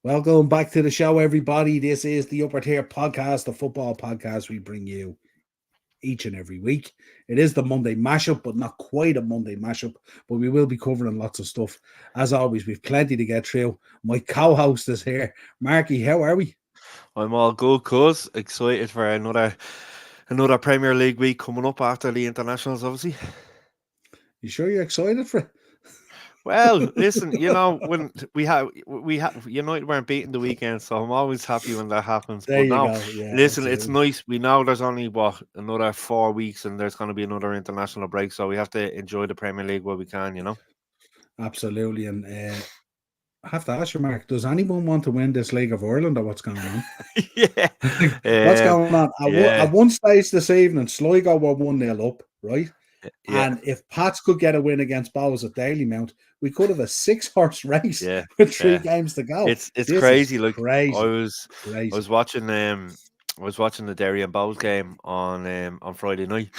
Welcome back to the show, everybody. This is the Upper Tier Podcast, the football podcast we bring you each and every week. It is the Monday mashup, but not quite a Monday mashup, but we will be covering lots of stuff. As always, we've plenty to get through. My co-host is here. Marky, how are we? I'm all good, cuz. Excited for another Premier League week coming up after the internationals, obviously. You sure you're excited for it? Well, listen, when we have United weren't beating the weekend, so I'm always happy when that happens. There But you now, go. Yeah, listen, it's absolutely. nice. We know there's only another 4 weeks, and there's going to be another international break, so we have to enjoy the Premier League while we can. Absolutely. And I have to ask you, Mark, does anyone want to win this League of Ireland or what's going on? Yeah, What's going on? yeah, At one stage this evening, Sligo were 1-0 up, right? yeah, And if Pats could get a win against Bows at Dalymount, we could have a 6-horse race yeah, with 3 yeah. games to go. It's This is crazy. Like I crazy, was, I crazy. was watching the Derry and Bowes game on Friday night.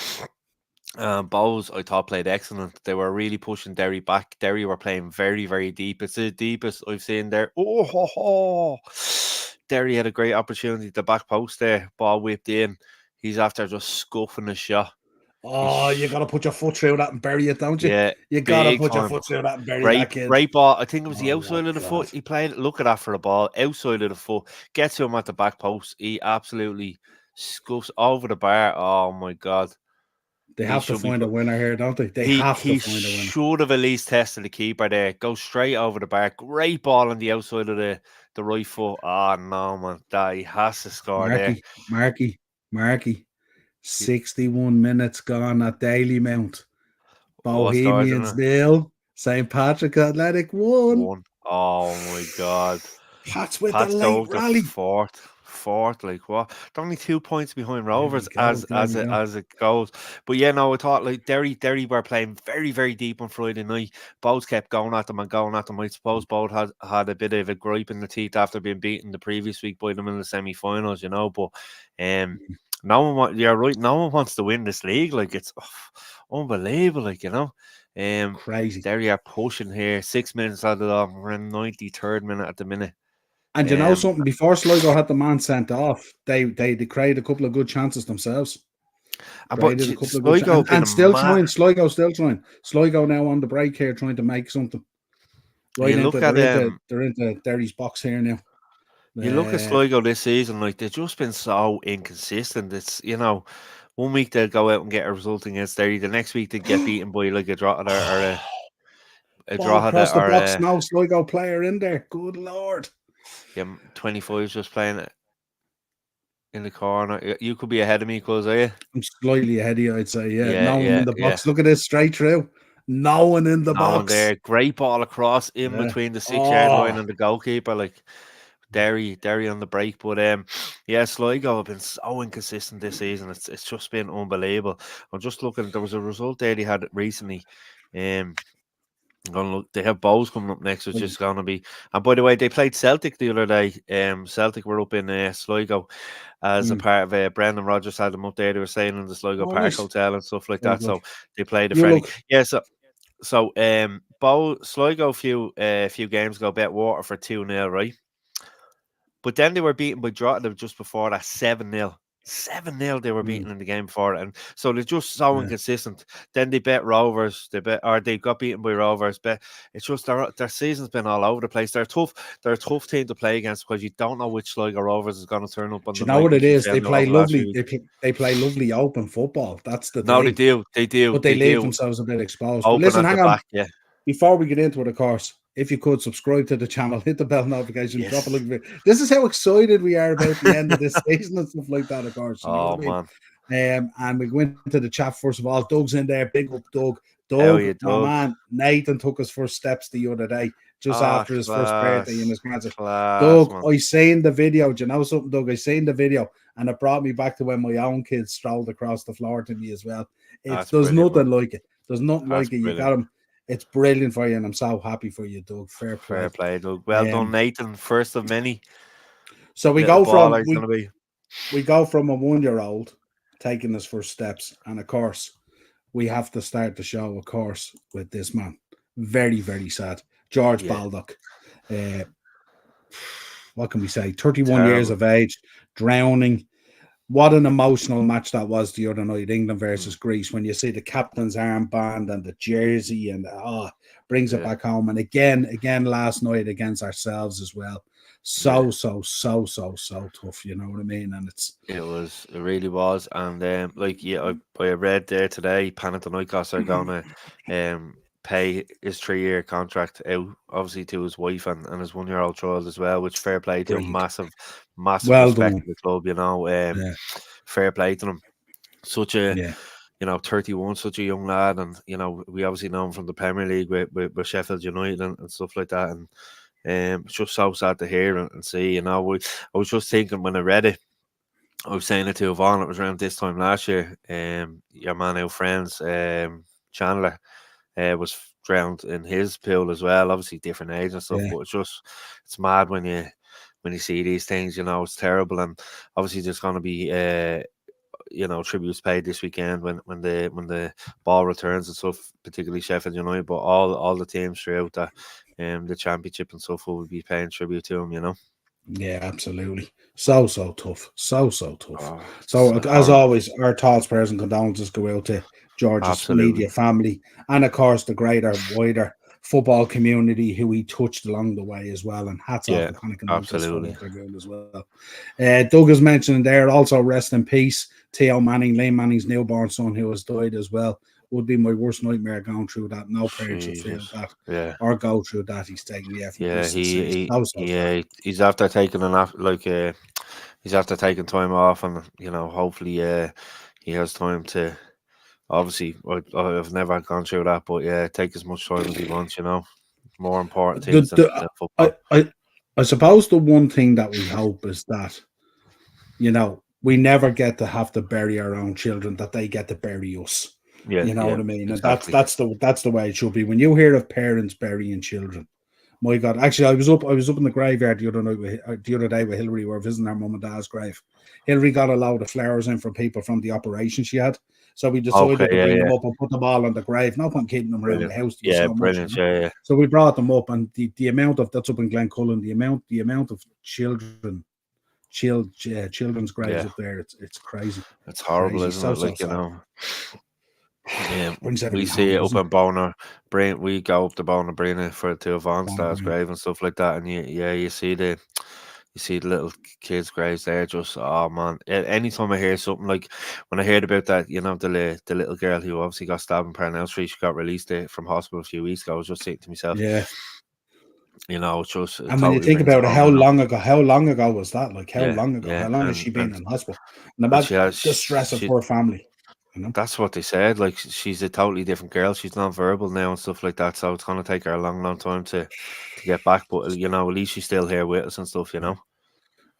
Bowes, I thought, played excellent. They were really pushing Derry back. Derry were playing very, very deep. It's the deepest I've seen there. Oh, ho, ho. Derry had a great opportunity at the back post there. Ball whipped in. He's after just scuffing the shot. Oh, you got to put your foot through that and bury it, don't you? Yeah, You got to big put your time. foot through that and bury that Great, kid. great ball. I think it was the Oh, outside of the foot God. he played. Look at that for the ball. Outside of the foot. Gets to him at the back post. He absolutely scuffs over the bar. Oh, my God. They He have to should be find a winner here, don't they? They He have to he find a winner. should have at least tested the keeper there. Go straight over the bar. Great ball on the outside of the right foot. Oh no, man. That he has to score there. Marky. He- 61 minutes gone at Dalymount. What scores in Bohemians it? 0. St. Patrick Athletic 1. 1. Oh my God. Pats with the Pats late dove to rally. fourth, like what? They're only 2 points behind There we Rovers go. There we go. as it goes. But yeah, no, I thought like Derry were playing very, very deep on Friday night. Both kept going at them and going at them. I suppose both had a bit of a gripe in the teeth after being beaten the previous week by them in the semi-finals, But you're right. No one wants to win this league. Like it's unbelievable. Crazy. Derry are pushing here. 6 minutes out of the we're in 93rd minute at the minute. And you know something? Before Sligo had the man sent off, they created a couple of good chances themselves. But Created a couple of good Sligo chances. been And a still mad. trying. Sligo still trying. Sligo now on the break here trying to make something. Right You into look at they're into Derry's box here now. Sligo this season, like they've just been so inconsistent. It's 1 week they'll go out and get a result against Derry, the next week they get beaten by like a draw or a Ball draw across the or box, no Sligo player in there. Good Lord. 25 is just playing it in the corner. You could be ahead of me, cuz are you? I'm slightly ahead of you, I'd say. Yeah, Yeah, no one yeah, in the yeah. box. Look at this straight through. No one in the No one box. there. Great ball across in Yeah. between the 6-yard line Oh, and the goalkeeper. Like Derry on the break. But Sligo have been so inconsistent this season. It's just been unbelievable. I'm just looking. There was a result there they had recently. I'm gonna look. They have Bows coming up next, which is going to be. And by the way, they played Celtic the other day. Celtic were up in Sligo as a part of Brendan Rodgers had them up there. They were staying in the Sligo oh, Park nice. Hotel and stuff like Very that. good. So they played a You friendly. look. Yeah. So Sligo a few games ago bet Water for 2-0, right? But then they were beaten by Drogheda just before that 7-0. 7-0 they were beaten in the game before it. And so they're just so Yeah. inconsistent. Then they bet Rovers, they got beaten by Rovers. But it's just their season's been all over the place. They're a tough team to play against because you don't know which Sligo Rovers is going to turn up on Do you the know night, what it which we is? They found out play over the last few lovely. weeks. They play lovely open football. That's the No, they thing. do. They do. But they leave themselves a bit exposed. But Open listen, at the hang on. back, yeah. Before we get into it, of course, if you could subscribe to the channel, hit the bell notification, drop a Yes. like. This is how excited we are about the end of this season and stuff like that, of course. You know Oh, what I mean? man. And we go into the chat first of all. Doug's in there, big up Doug. Hell Doug, yeah, my Doug. man, Nathan took his first steps the other day, just Ah, after his first birthday in his grandson. class, Doug, man. I seen the video. Do you know something, Doug? I seen the video, and it brought me back to when my own kids strolled across the floor to me as well. That's There's brilliant, man. nothing like it. There's nothing That's like it. You brilliant. got him. It's brilliant for you, and I'm so happy for you, Doug. Fair Fair play. play, Doug. Well done, Nathan. First of many. So we Little go from baller he's going to be. we go from a 1-year-old taking his first steps, and of course, we have to start the show, of course, with this man. Very, very sad. George Yeah. Baldock. what can we say? 31 years Terrible. of age, drowning. What an emotional match that was the other night, England versus Mm, Greece. When you see the captain's armband and the jersey, and brings it yeah. back home. And again, last night against ourselves as well. Yeah. So tough. You know what I mean? And it's It really was, and like yeah, I read there today, Panathinaikos are gonna pay his 3-year contract out, obviously to his wife and his 1-year-old child as well. Which fair play to him, brilliant. massive Well respect done. to the club, you know. Yeah, Fair play to him. Such a yeah, 31, such a young lad, and we obviously know him from the Premier League with Sheffield United and stuff like that, and it's just so sad to hear and see. I was just thinking when I read it. I was saying it to Yvonne, it was around this time last year. Your man, our friends, Chandler, was drowned in his pool as well. Obviously, different age and stuff, yeah, but it's mad when you see these things. It's terrible, and obviously there's going to be tributes paid this weekend when the ball returns and stuff, particularly Sheffield United, but all the teams throughout the championship and stuff will be paying tribute to him. yeah, absolutely. So tough. So tough. Oh, it's So as horrible. always, our thoughts, prayers, and condolences go out to George's Absolutely. media family, and of course the greater, wider football community who he touched along the way as well. And hats off Yeah, to Connacht Notice for absolutely. what they're doing as well. Doug is mentioned there. Also, rest in peace, Theo Manning, Liam Manning's newborn son, who has died as well. Would be my worst nightmare going through that. No parent should feel Jesus. that Yeah. or go through that. He's taking the F Yeah, this season. So sad. he's after taking he's after taking time off, and hopefully he has time to, obviously I've never gone through that, but yeah, take as much time as he wants, more important things than I, football. I suppose the one thing that we hope is that we never get to have to bury our own children; that they get to bury us. Yeah, You know yeah, what I mean? And that's exactly. that's the that's the way it should be. When you hear of parents burying children, my God! Actually, I was up in the graveyard the other night, the other day with Hillary. We were visiting our mum and dad's grave. Hillary got a load of flowers in from people from the operation she had. So we Okay, decided to yeah, bring them yeah, up and put them all on the grave. No point keeping them around brilliant. the house. There was Yeah, so much, brilliant. Yeah, yeah, So we brought them up, and the amount of that's up in Glencullen, the amount of children's graves yeah. up there, it's crazy, It's horrible, crazy, isn't so it? so Like, sad. Brings we everybody see home, it up doesn't it? in Boner Brain. We go up to Boner Brina for to Yvonne's Born dad's brain. grave and stuff like that, and you see the little kids' graves there. Just, oh man! Anytime I hear something, like when I heard about that, the little girl who obviously got stabbed in Parnell Street, she got released from hospital a few weeks ago. I was just thinking to myself, Yeah. it And when you totally think brings it about it, home. how long ago was that? Like how Yeah, long ago? yeah, How long has and she been and in hospital? And and about the stress of she her family, you know? That's what they said. Like, she's a totally different girl. She's non-verbal now and stuff like that. So it's gonna take her a long, long time to get back. But at least she's still here with us and stuff. Yeah.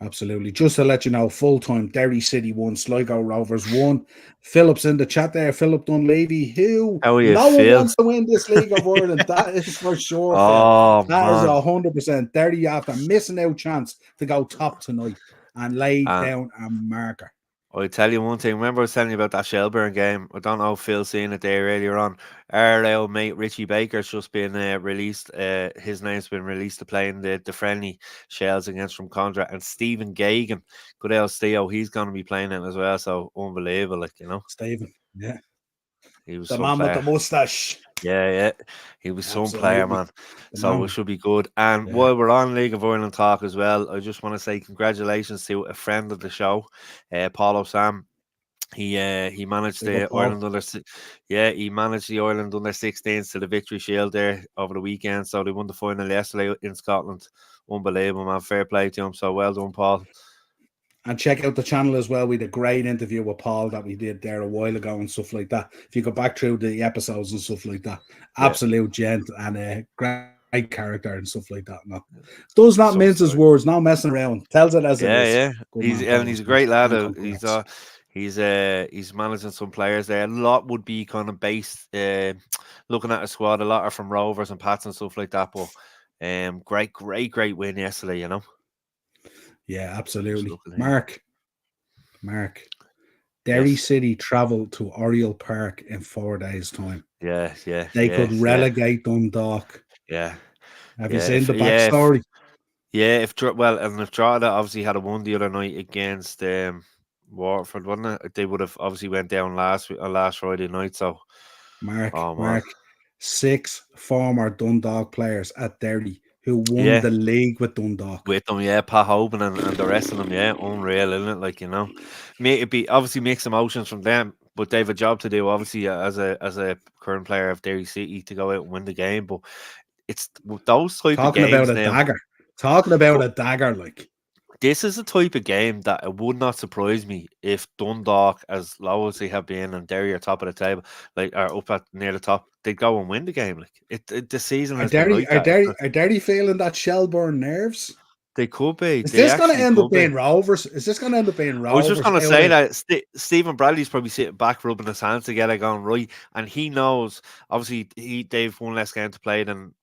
Absolutely. Just to let you know, full time Derry City won, Sligo Rovers won. Philip's in the chat there, Philip Dunleavy, who How are you, no one Phil? wants to win this League of Ireland. That is for sure, Phil. Oh That is man, 100%. Derry after missing out chance to go top tonight and lay and down a marker. I tell you one thing. Remember I was telling you about that Shelburne game? I don't know if Phil seen it there earlier on. Our old mate Richie Baker's just been released. His name's been released to play in the friendly Shells against from Condra. And Stephen Gagan, good old Theo, he's going to be playing it as well. So unbelievable, Stephen, yeah. he was The some man with the player. mustache. Yeah, yeah, he was some player, Absolutely. man. The So it man. should be good. And Yeah. while we're on League of Ireland talk as well, I just want to say congratulations to a friend of the show, Paulo Sam. He managed Big up, the Paul. he managed the Ireland under 16s to the Victory Shield there over the weekend. So they won the final yesterday in Scotland. Unbelievable, man. Fair play to him. So well done, Paul. And check out the channel as well. We had a great interview with Paul that we did there a while ago and stuff like that. If you go back through the episodes and stuff like that, Yeah, absolute gent and a great character and stuff like that. No, does not some mince his story. words, no messing around. Tells it as it Yeah, is. yeah. Good He's man, Paul, he's as a well. great lad. And He's congrats. he's managing some players there. A lot would be kind of based looking at a squad. A lot are from Rovers and Pats and stuff like that. But great win yesterday. Yeah, Just absolutely. looking here. Mark. Derry Yes. City travelled to Oriel Park in 4 days' time. Yeah. They could Yeah. relegate Dundalk. Yeah. Have you Yeah. seen If the yeah. If, backstory? Yeah, if Drogheda obviously had a won the other night against Waterford, wasn't it? They would have obviously went down last Friday night. So, oh man, Mark, 6 former Dundalk players at Derry who won yeah, the league with Dundalk. with them, yeah, Pat Hoban and the rest of them, yeah, unreal, isn't it? Like it be obviously mixed emotions from them, but they have a job to do, obviously, as a current player of Derry City to go out and win the game. But it's those type of Talking about games a now. dagger. Talking about But a dagger, like. this is a type of game that it would not surprise me if Dundalk, as low as they have been, and Derry are top of the table, like are up at near the top, they'd go and win the game. Like the season Are has been Derry like are that. Derry are Derry feeling that Shelburne nerves? They could be. Is They this going to actually end up could be. being Rovers? Is this going to end up being I was just Rovers going to out say of that Stephen Bradley's probably sitting back, rubbing his hands together, going right, and he knows. Obviously, they've one less game to play than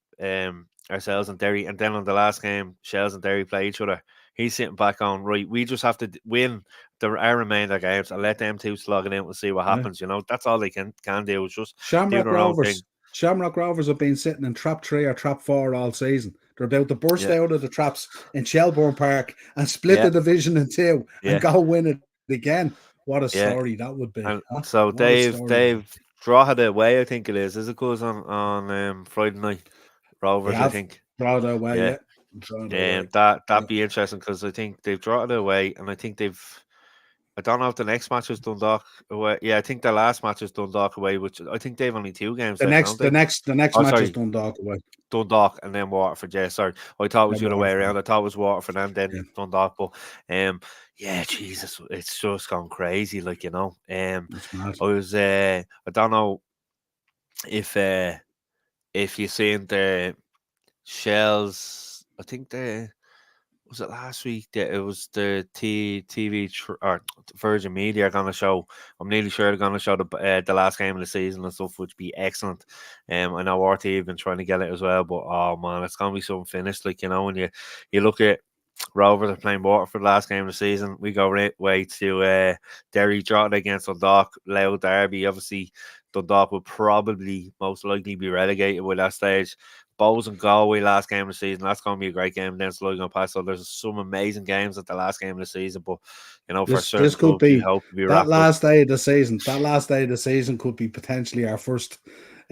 ourselves and Derry, and then on the last game, Shells and Derry play each other. He's sitting back on right. We just have to win our remainder games and let them two slog it out and see what yeah. happens. That's all they can do is just do Shamrock their own thing. Rovers? Shamrock Rovers have been sitting in trap 3 or trap 4 all season. They're about to burst Yeah, out of the traps in Shelbourne Park and split yeah, the division in two and yeah, go win it again. What a yeah. story that would be, And huh? so What a they've story. they've drawn it away. I think it is. Is it goes on Friday night? They Rovers, I have think. drawn it away, Yeah. yeah. Drawn it away. And that'd Yeah. be interesting because I think they've drawn it away, and I think they've. I don't know if the next match is Dundalk away. Yeah, I think the last match is Dundalk away, which I think they've only 2 games The left, don't next the they? next the next Oh, match is sorry, Dundalk away. Dundalk and then Waterford. Yeah, sorry, I thought it was Then the other way Waterford. around. I thought it was Waterford and then Yeah. Dundalk, but yeah, Jesus, it's just gone crazy. Like It's mad. I was I don't know if uh if you seen the Shells. I think the was it last week that it was the TV or Virgin Media are going to show. I'm nearly sure they're going to show the last game of the season and stuff, which would be excellent. I know RT have been trying to get it as well, but oh man, it's going to be something finished. Like when you look at Rovers are playing Water for the last game of the season. We go right way to Derry Drogheda against Dundalk, Loud Derby. Obviously, Dundalk will probably most likely be relegated by that stage. Bows and Galway last game of the season. That's going to be a great game against Sligo Pass. So there's some amazing games at the last game of the season. But for This certain could clubs, you be hope to be that wrapped up. last day of the season. That last day of the season could be potentially our first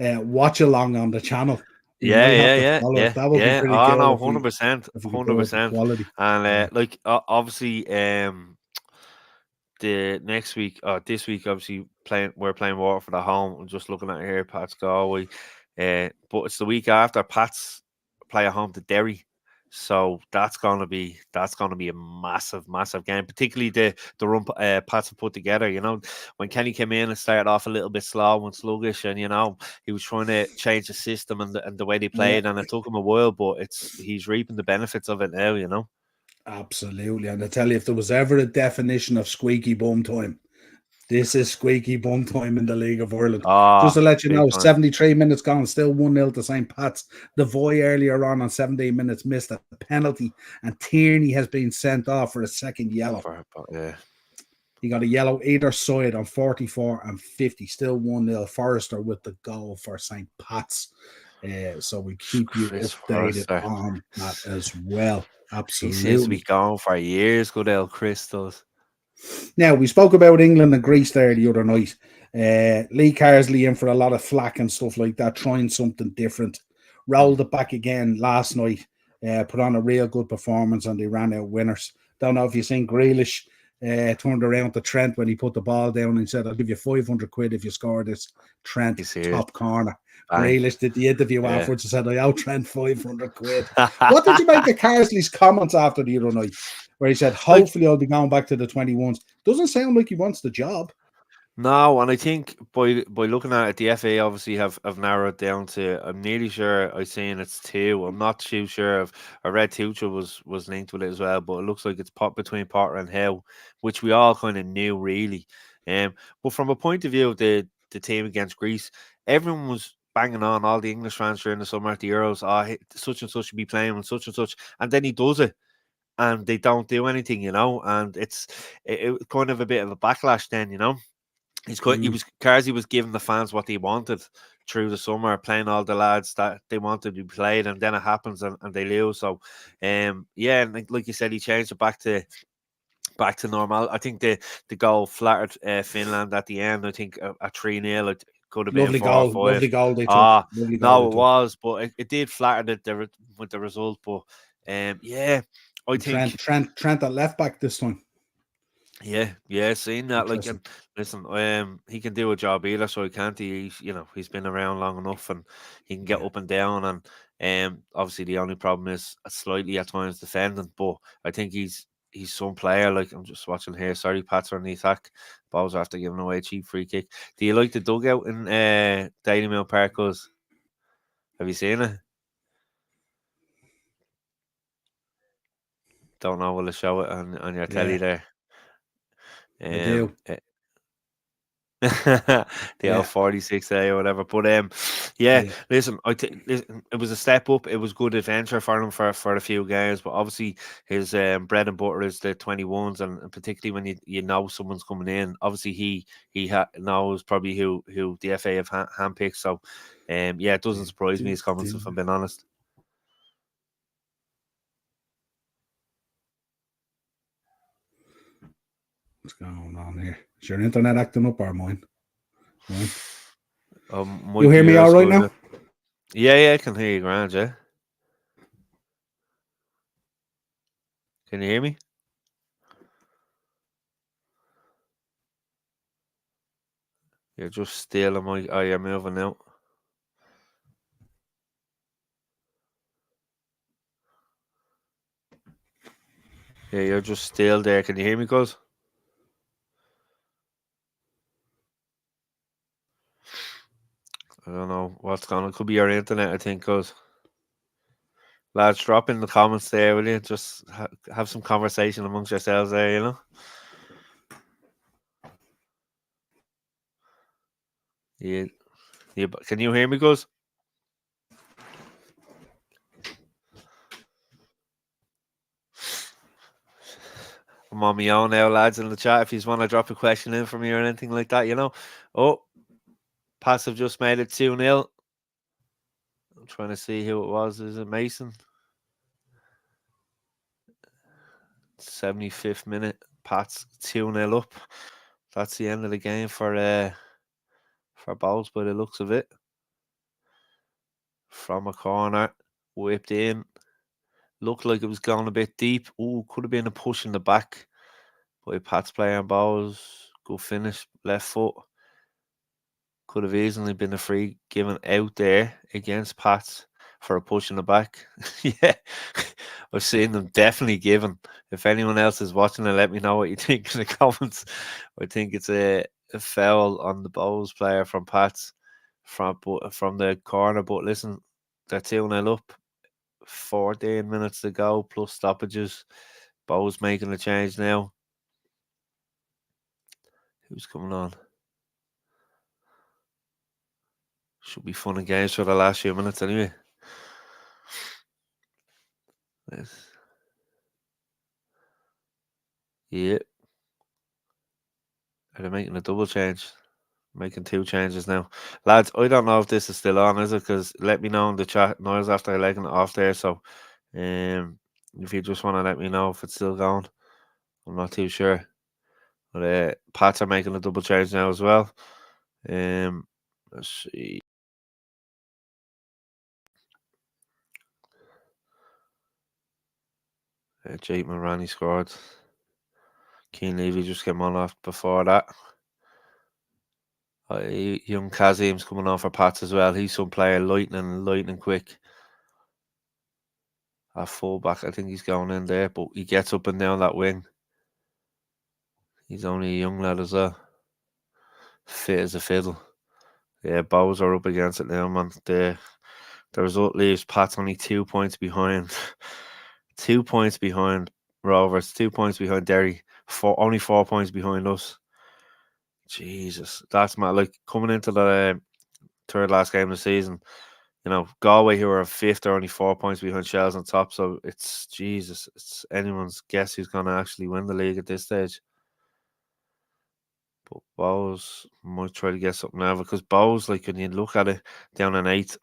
watch along on the channel. We Yeah, might have yeah, to yeah, follow it. yeah, That would be yeah. pretty Oh cool no, if we 100%, could go with the 100%. quality. And Yeah. obviously, the next week, this week, obviously we're playing Waterford at home. I'm just looking at it here, Pat's Galway. But it's the week after Pats play at home to Derry. So that's gonna be a massive, massive game, particularly the run Pats have put together. When Kenny came in and started off a little bit slow and sluggish, and he was trying to change the system and the way they Yeah, played, and it took him a while, but he's reaping the benefits of it now. absolutely. And I tell you, if there was ever a definition of squeaky bum time, this is squeaky bum time in the League of Ireland. Just Ah, to let you big know, time 73 minutes gone, still 1-0 to St. Pat's. The Voy earlier on 17 minutes missed a penalty, and Tierney has been sent off for a second yellow. yeah. He got a yellow either side on 44 and 50. Still 1-0. Forrester with the goal for St. Pat's. So we keep you Chris updated Forrester. on that as well. He seems to be Absolutely. gone for years, good old Crystals. Now, we spoke about England and Greece there the other night. Lee Carsley in for a lot of flack and stuff like that, trying something different. Rolled it back again last night, put on a real good performance, and they ran out winners. Don't know if you've seen Grealish turned around to Trent when he put the ball down and said, I'll give you 500 quid if you score this. Trent, He's serious. top corner. Bang. Grealish did the interview Yeah. afterwards and said, I owe Trent 500 quid. What did you make of Carsley's comments after the other night? Where he said, hopefully I'll be going back to the 21s. Doesn't sound like he wants the job. No, and I think by looking at it, the FA obviously have narrowed down to. I'm nearly sure I've seen it's 2. I'm not too sure. I read Tuchel was linked with it as well, but it looks like it's between Potter and Howe, which we all kind of knew really. But from a point of view of the team against Greece, everyone was banging on all the English fans during the summer at the Euros. Such and such should be playing and such, and then he does it. And they don't do anything, and it's kind of a bit of a backlash then, Carsey was giving the fans what they wanted through the summer, playing all the lads that they wanted to be played, and then it happens and they lose. So, yeah, and like you said, he changed it back to normal. I think the goal flattered Finland at the end. I think a 3-0. It could have been 4 or 5. Lovely goal they took. Ah, Lovely goal no, they it took. was, but it did flatter with the result. But yeah, I think Trent at left back this time. yeah, seeing that, like, Interesting. and listen, he can do a job either, so he can't. He's been around long enough, and he can get Yeah. up and down. And obviously the only problem is slightly at times defending, but I think he's some player. Like, I'm just watching here. Sorry, Pats are on the attack. Balls after giving away a cheap free kick. Do you like the dugout in Daily Mill Park? Cause have you seen it? Don't know. Will I show it on your telly Yeah, there? I do. The Yeah. L46A or whatever. But yeah, Yeah. listen, it was a step up. It was good adventure for him for a few games. But obviously, his bread and butter is the 21s, and particularly when you know someone's coming in. Obviously, he knows probably who the FA have handpicked. So yeah, it doesn't surprise me his comments, if I'm being honest. What's going on here? Is your internet acting up or mine? Mine. You Might be hear me yours, all right couldn't now? it? Yeah, I can hear you, grand. Yeah, can you hear me? You're just stealing my. Oh, you're moving now. Yeah, you're just still there. Can you hear me, cuz? I don't know what's going on. It could be your internet, I think, cuz. Lads, drop in the comments there, will you? Just have some conversation amongst yourselves there, you know? Yeah, yeah. Can you hear me, cuz? I'm on my own now, lads, in the chat. If you want to drop a question in for me or anything like that, you know? Oh, Passive just made it 2-0. I'm trying to see who it was. Is it Mason? 75th minute. Pats 2-0 up. That's the end of the game for Bowles by the looks of it. From a corner, whipped in. Looked like it was going a bit deep. Ooh, could have been a push in the back by Pat's player and Bowles. Good finish, left foot. Could have easily been a free given out there against Pats for a push in the back. Yeah, I've seen them definitely given. If anyone else is watching it, let me know what you think in the comments. I think it's a foul on the Bowles player from Pats from the corner. But listen, they're 2-0 up. 14 minutes to go plus stoppages. Bo's making a change now. Who's coming on? Should be fun and games for the last few minutes anyway. Yes. Yeah. Are they making a double change? Making 2 changes now. Lads, I don't know if this is still on, is it? Because let me know in the chat. Noise after legging it off there. So if you just want to let me know if it's still going. I'm not too sure. But Pats are making a double change now as well. Let's see. Jake Mulroney scored. Keane Levy just came on off before that. Young Kazim's coming on for Pats as well. He's some player, lightning quick. At fullback, I think he's going in there, but he gets up and down that wing. He's only a young lad as well. Fit as a fiddle. Yeah, Bows are up against it now, man. The result leaves Pats only 2 points behind. 2 points behind Rovers, 2 points behind Derry, only 4 points behind us. Jesus, that's mad. Like, coming into the third last game of the season, you know, Galway, who are fifth, are only 4 points behind Shells on top. So it's Jesus, it's anyone's guess who's going to actually win the league at this stage. But Bowes might try to get something out of it, because Bowes, like, when you look at it, down in 8th,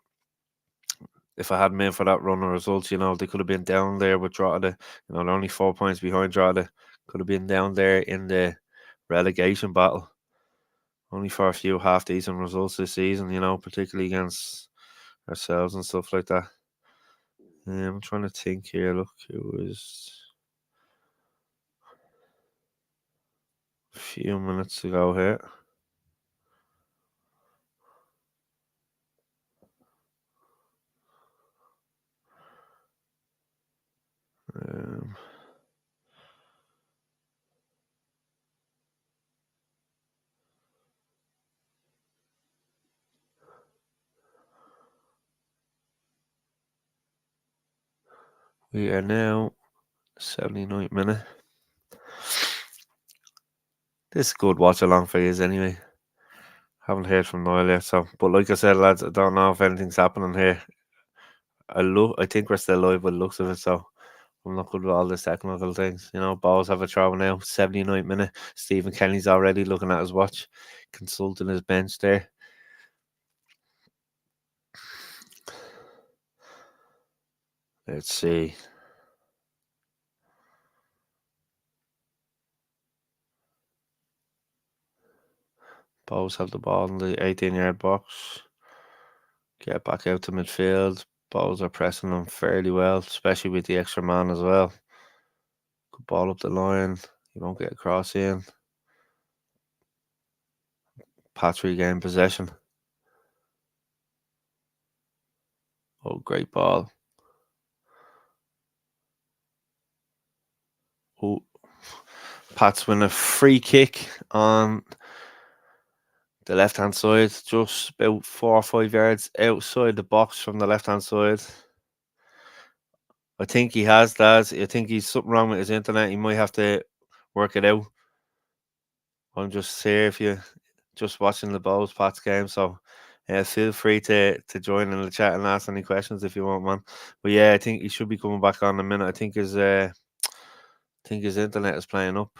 if I hadn't been for that run of results, they could have been down there with Drogheda. They're only 4 points behind Drogheda. Could have been down there in the relegation battle. Only for a few half decent results this season, particularly against ourselves and stuff like that. I'm trying to think here. Look, it was a few minutes to go here. We are now 79th minute. This is good watch along for you anyway. Haven't heard from Niall yet, but like I said, lads, I don't know if anything's happening here. I think we're still live by the looks of it, so I'm not good with all the technical things. Balls have a throw now, 79th minute. Stephen Kenny's already looking at his watch, consulting his bench there. Let's see. Balls have the ball in the 18-yard box. Get back out to midfield. Balls are pressing them fairly well, especially with the extra man as well. Good ball up the line. You won't get a cross in. Pats regain possession. Oh, great ball. Oh, Pats win a free kick on the left-hand side, just about 4 or 5 yards outside the box from the left-hand side. I think he has that. I think he's something wrong with his internet. He might have to work it out. I'm just here if you're just watching the Bowls Pats game, so feel free to join in the chat and ask any questions if you want, man. But yeah, I think he should be coming back on in a minute. I think his internet is playing up.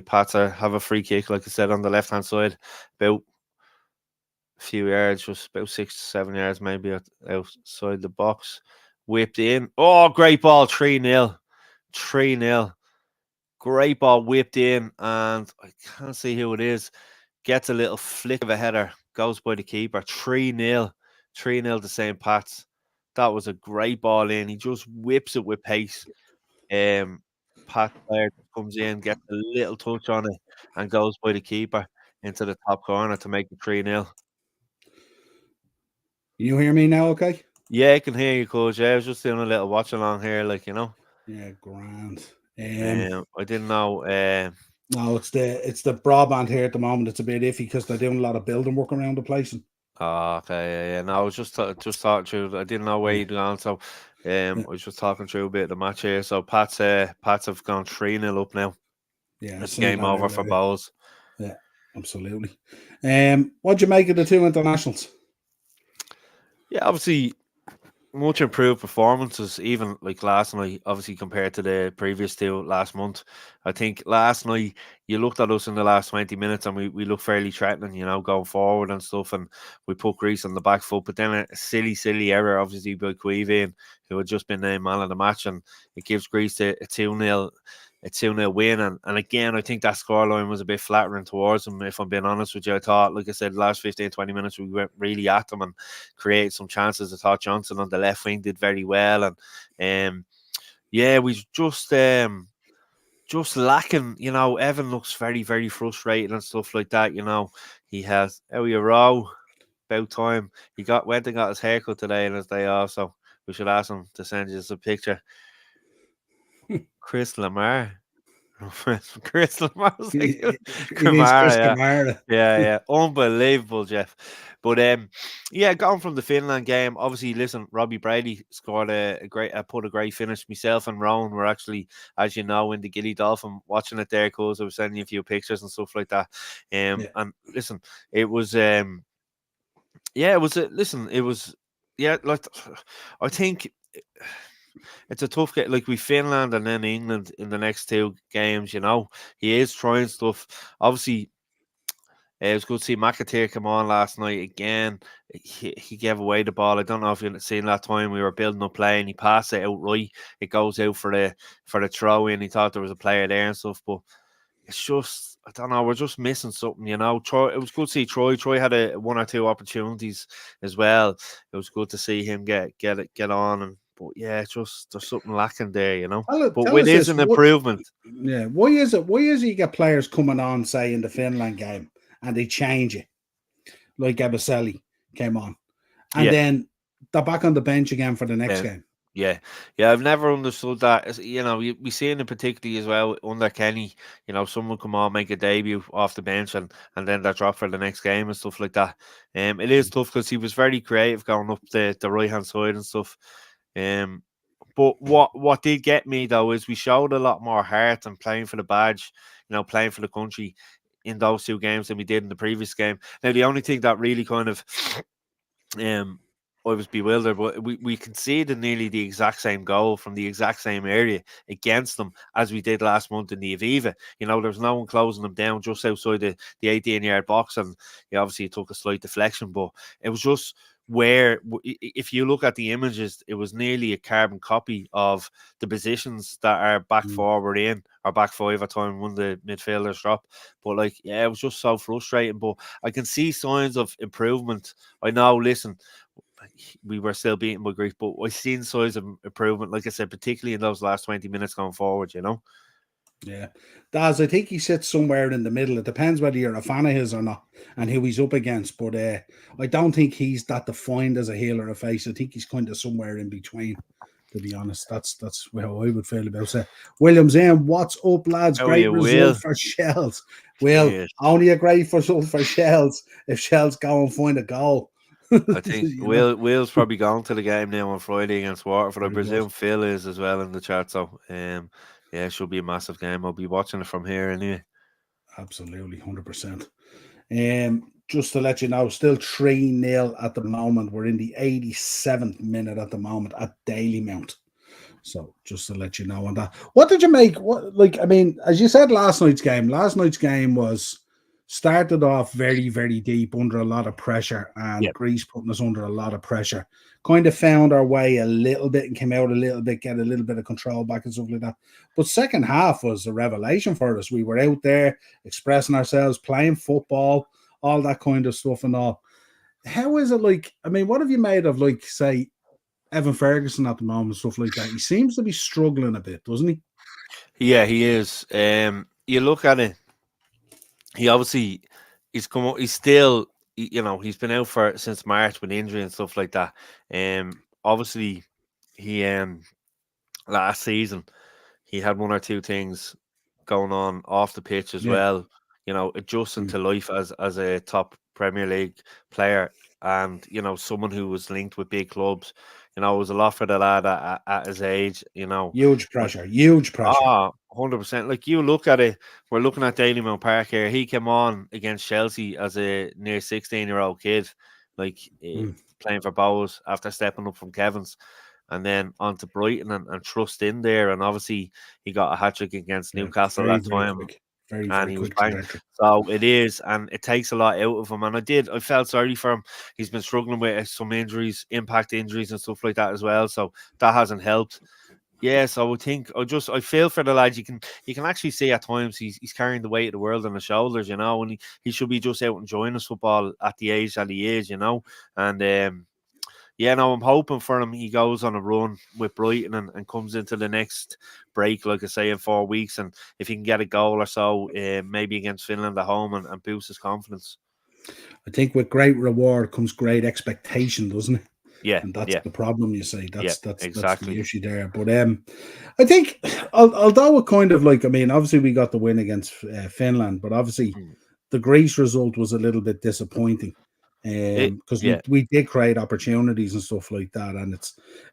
Pats have a free kick, like I said, on the left-hand side, about a few yards, just about 6 to 7 yards maybe outside the box. Whipped in. Oh, great ball, 3-0. 3-0. Great ball whipped in, and I can't see who it is. Gets a little flick of a header, goes by the keeper. 3-0. 3-0 to St. Pat's. That was a great ball in. He just whips it with pace. Pat player comes in, gets a little touch on it, and goes by the keeper into the top corner to make it 3-0. You hear me now, okay? Yeah, I can hear you, Coach. Yeah, I was just doing a little watch along here, Yeah, grand. I didn't know. No, it's the broadband here at the moment. It's a bit iffy because they're doing a lot of building work around the place. Okay, yeah. No, I was just talking through. I didn't know where you'd gone, so I was just talking through a bit of the match here. So Pats have gone 3-0 up now. Yeah, it's game over for Bowls. Yeah, absolutely. What'd you make of the two internationals? Yeah, obviously much improved performances, even like last night, obviously compared to the previous two last month. I think last night you looked at us in the last 20 minutes and we looked fairly threatening, going forward and stuff, and we put Greece on the back foot. But then a silly error, obviously, by Queevin, who had just been named man of the match, and it gives Greece a 2-0 win. And again, I think that scoreline was a bit flattering towards them, if I'm being honest with you. I thought, like I said, the last 15-20 minutes we went really at them and created some chances. I thought Johnson on the left wing did very well, and we just lacking. Evan looks very, very frustrated and stuff like that. He has row about time. He went and got his haircut today and his day off, so we should ask him to send us a picture. Chris Lamar. Chris Lamar. Kamara. Yeah. Unbelievable, Jeff. But going from the Finland game, obviously, listen, Robbie Brady scored put a great finish. Myself and Rowan were actually, as you know, in the Gilly Dolphin watching it there, because I was sending you a few pictures and stuff like that. And listen, it was I think it's a tough game. Like, we Finland and then England in the next two games. He is trying stuff. Obviously, It was good to see McAteer come on last night again. He gave away the ball. I don't know if you've seen that time we were building up play and he passed it out right. It goes out for the throw in. He thought there was a player there and stuff, but it's just I don't know. We're just missing something, you know. Troy, it was good to see Troy. Troy had one or two opportunities as well. It was good to see him get on, and but yeah, it's just there's something lacking there, you know. But Tell it us is this. an improvement. Yeah, why is it? Why is it you get players coming on, say in the Finland game, and they change it, like Abaselli came on, and Yeah. then they're back on the bench again for the next Yeah. game. Yeah. I've never understood that. You know, we see it particularly as well under Kenny. You know, someone come on, make a debut off the bench, and then they're dropped for the next game and stuff like that. It is tough because he was very creative going up the right hand side and stuff. But what did get me though is we showed a lot more heart and playing for the badge. You know, playing for the country in those two games than we did in the previous game. Now, the only thing that really kind of I was bewildered, but we conceded nearly the exact same goal from the exact same area against them as we did last month in the Aviva. You know, there was no one closing them down just outside the 18-yard box, and yeah, obviously it took a slight deflection, but it was just where if you look at the images, it was nearly a carbon copy of the positions that are back forward in or back five at time when the midfielders drop. But like, yeah, it was just so frustrating. But I can see signs of improvement. I know, listen, we were still beaten by Greece, but I've seen signs of improvement, like I said, particularly in those last 20 minutes going forward, you know? Yeah, Daz, I think he sits somewhere in the middle. It depends whether you're a fan of his or not, and who he's up against. But I don't think he's that defined as a heel or a face. I think he's kind of somewhere in between. To be honest, that's how I would feel about it. Williams in, what's up, lads? How are Great you, result Will? for Shells. Well, Yes. only a great result for Shells if Shells go and find a goal. I think You know, Will's probably going to the game now on Friday against Waterford. I very good. presume Phil is as well in the chat. So, yeah, it should be a massive game. I'll be watching it from here anyway. Absolutely, 100%. Just to let you know, still 3-0 at the moment. We're in the 87th minute at the moment at Dalymount. So just to let you know on that. What did you make? What, like, I mean, as you said, last night's game was started off very, very deep under a lot of pressure, and Yep. Greece putting us under a lot of pressure. Kind of found our way a little bit and came out a little bit, get a little bit of control back and stuff like that. But second half was a revelation for us. We were out there expressing ourselves, playing football, all that kind of stuff and all. How is it like? I mean, what have you made of, like, say, Evan Ferguson at the moment, stuff like that? He seems to be struggling a bit, doesn't he? Yeah, he is. You look at it, he obviously he's still you know, he's been out for since March with injury and stuff like that. Obviously he last season he had one or two things going on off the pitch as Yeah. well. You know, adjusting to life as a top Premier League player, and you know, someone who was linked with big clubs. You know, it was a lot for the lad at his age. You know, Huge but pressure, huge pressure. 100%. Like you look at it, we're looking at Dalymount Park here. He came on against Chelsea as a near 16-year-old kid, like playing for Bowes after stepping up from Kevin's, and then on to Brighton and thrust in there. And obviously, he got a hat trick against Yeah, Newcastle very, that very time. quick. Very, And very he was quick bang. trajectory. So it is, and it takes a lot out of him. And I felt sorry for him. He's been struggling with some injuries, impact injuries, and stuff like that as well. So that hasn't helped. Yeah, so I feel for the lad. You can actually see at times he's carrying the weight of the world on his shoulders, you know, and he should be just out enjoying his football at the age that he is, you know. And yeah, no, I'm hoping for him. He goes on a run with Brighton and comes into the next break, like I say, in 4 weeks. And if he can get a goal or so, maybe against Finland at home and boost his confidence. I think with great reward comes great expectation, doesn't it? Yeah, And that's yeah, the problem, you see. yeah, That's the exactly. issue there. But I think, although it kind of like, I mean, obviously we got the win against Finland, but obviously the Greece result was a little bit disappointing. Because Yeah, we did create opportunities and stuff like that, and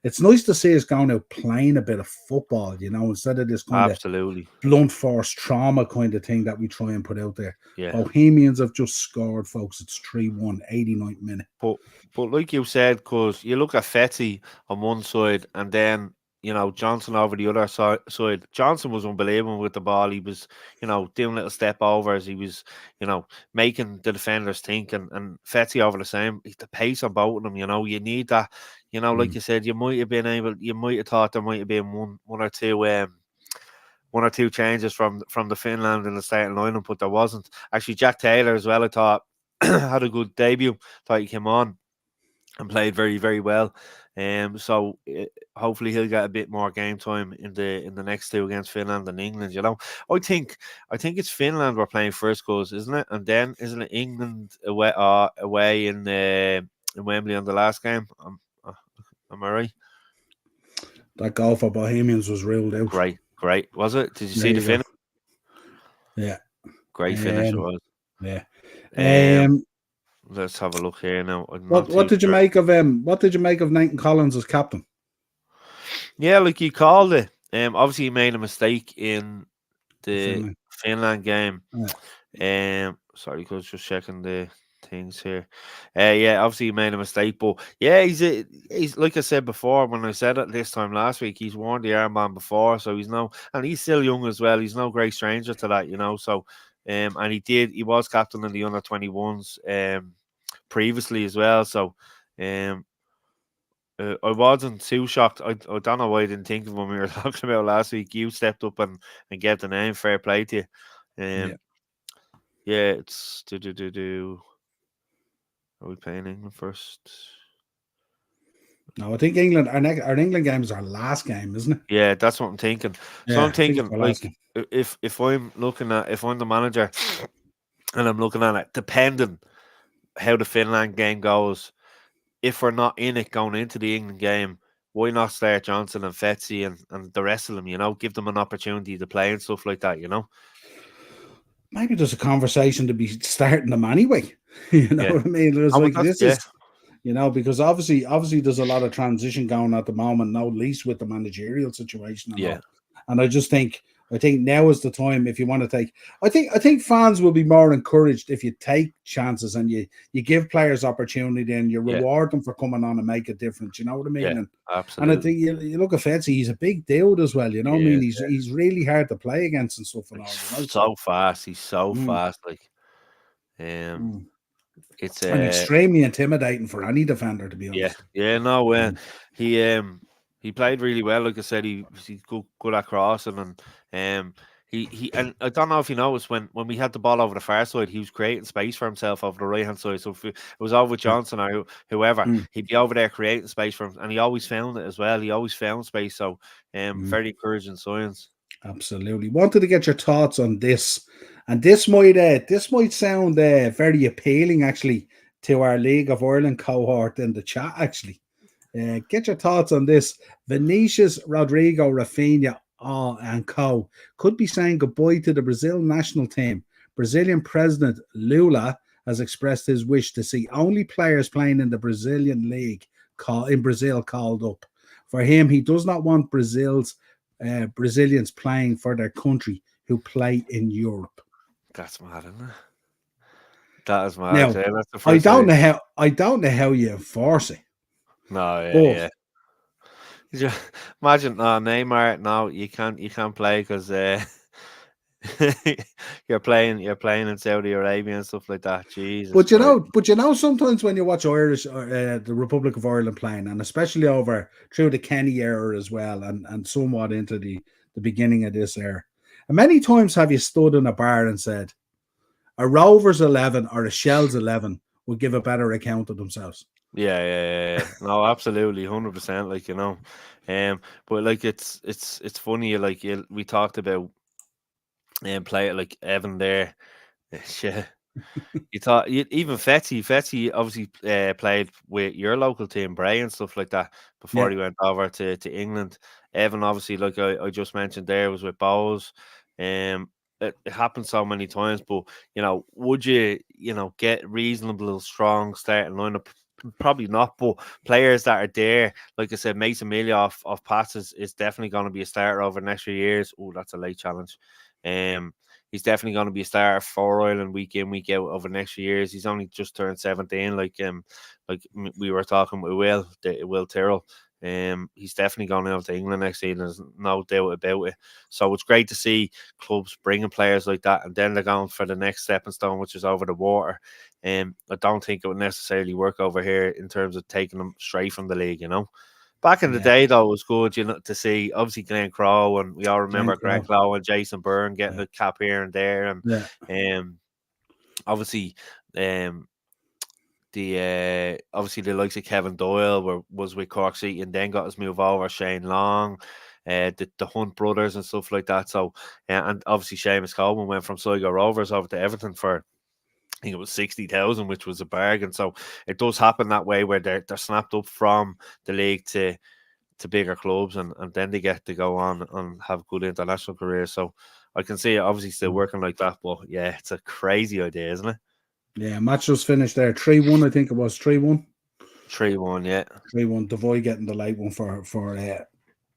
it's nice to see us going out playing a bit of football, you know, instead of this kind of absolutely. blunt force trauma kind of thing that we try and put out there. Yeah. Bohemians have just scored, folks. It's 3-1, 89th minute. But like you said, because you look at Fetty on one side, and then Johnson over the other side. Johnson was unbelievable with the ball. He was, doing little step overs. He was, making the defenders think, and Fetty over the same. The pace on both of them, you need that. Like you said, you might have thought there might have been one or two changes from the Finland in the starting lineup, but there wasn't. Actually, Jack Taylor as well, I thought, had a good debut. Thought he came on and played very, very well. So hopefully he'll get a bit more game time in the next two against Finland and England. I think it's Finland we're playing first, goals, isn't it? And then isn't it England away in Wembley on the last game? Am I right? That goal for Bohemians was ruled out. Great. Was it? Did you There see the you go. finish? Yeah. Great finish it was. Yeah. Let's have a look here now. What did you make of What did you make of Nathan Collins as captain? Yeah, like you called it. Obviously he made a mistake in the Finland game. Yeah. Sorry, because just checking the things here. Yeah, obviously he made a mistake, but yeah, he's like I said before when I said it this time last week. He's worn the armband before, so and he's still young as well. He's no great stranger to that, So, and he was captain in the under-21s previously as well. So, I wasn't too shocked. I don't know why I didn't think of him when we were talking about last week. You stepped up and gave the name. Fair play to you. Yeah, it's do. Are we playing England first? No, I think England. Our England game is our last game, isn't it? Yeah, that's what I'm thinking. So I'm thinking, like, if I'm the manager, and I'm looking at it, depending how the Finland game goes, if we're not in it going into the England game, why not start Johnson and Fetzy and the rest of them, give them an opportunity to play and stuff like that, Maybe there's a conversation to be starting them anyway. You know what I mean? There's because obviously there's a lot of transition going at the moment, not least with the managerial situation. And I just think now is the time if you want to take. I think fans will be more encouraged if you take chances and you give players opportunity and you reward them for coming on and make a difference. You know what I mean? Yeah, absolutely. And I think you look at Fetzy, he's a big dude as well. You know what I mean? He's really hard to play against and stuff. And all, so fast. He's so fast. Like, it's extremely intimidating for any defender, to be honest. He played really well. Like I said, he's good at crossing, and and I don't know if you noticed when we had the ball over the far side, he was creating space for himself over the right hand side. So if it was over with Johnson or whoever, he'd be over there creating space for him, and he always found it as well. He always found space. So very encouraging signs. Absolutely. Wanted to get your thoughts on this, and this might sound very appealing actually to our League of Ireland cohort in the chat. Actually, get your thoughts on this. Vinicius, Rodrigo, Rafinha, and co could be saying goodbye to the Brazil national team. Brazilian President Lula has expressed his wish to see only players playing in the Brazilian league in Brazil called up. For him, he does not want Brazilians playing for their country who play in Europe. That's mad, isn't it? That is mad. Now, that's the first I don't know how you enforce it. No, yeah. Imagine Neymar. No, you can't play because you're playing in Saudi Arabia and stuff like that. Jesus. But sometimes when you watch Irish, the Republic of Ireland playing, and especially over through the Kenny era as well, and somewhat into the beginning of this era, and many times have you stood in a bar and said, a Rovers 11 or a Shells 11 would give a better account of themselves. Yeah. No, absolutely, 100%. Like but like it's funny. Like we talked about play it like Evan there. Yeah. You thought even Fetzy obviously played with your local team, Bray, and stuff like that before he went over to England. Evan, obviously, like I just mentioned there, was with Bowes. It happens so many times, but would you get reasonable, strong starting lineup? Probably not, but players that are there, like I said, Mason Mealy off passes is definitely going to be a starter over the next few years. Oh, that's a late challenge. He's definitely going to be a starter for Ireland week in, week out over the next few years. He's only just turned 17, like we were talking with Will Tyrrell. He's definitely going out to England next season. There's no doubt about it. So it's great to see clubs bringing players like that, and then they're going for the next stepping stone, which is over the water. I don't think it would necessarily work over here in terms of taking them straight from the league. Back in the day, though, it was good, to see obviously Glenn Crowe, and we all remember Glenn Crowe and Jason Byrne getting a cap here and there, and obviously, obviously the likes of Kevin Doyle was with Cork City and then got his move over. Shane Long, the Hunt brothers and stuff like that. So, and obviously Seamus Coleman went from Sligo Rovers over to Everton for, I think it was 60,000, which was a bargain. So it does happen that way where they're snapped up from the league to bigger clubs, and then they get to go on and have good international careers. So I can see it obviously still working like that. But yeah, it's a crazy idea, isn't it? Yeah, match just finished there. 3-1, I think it was 3-1. 3-1, yeah. 3-1. Devoy getting the late one for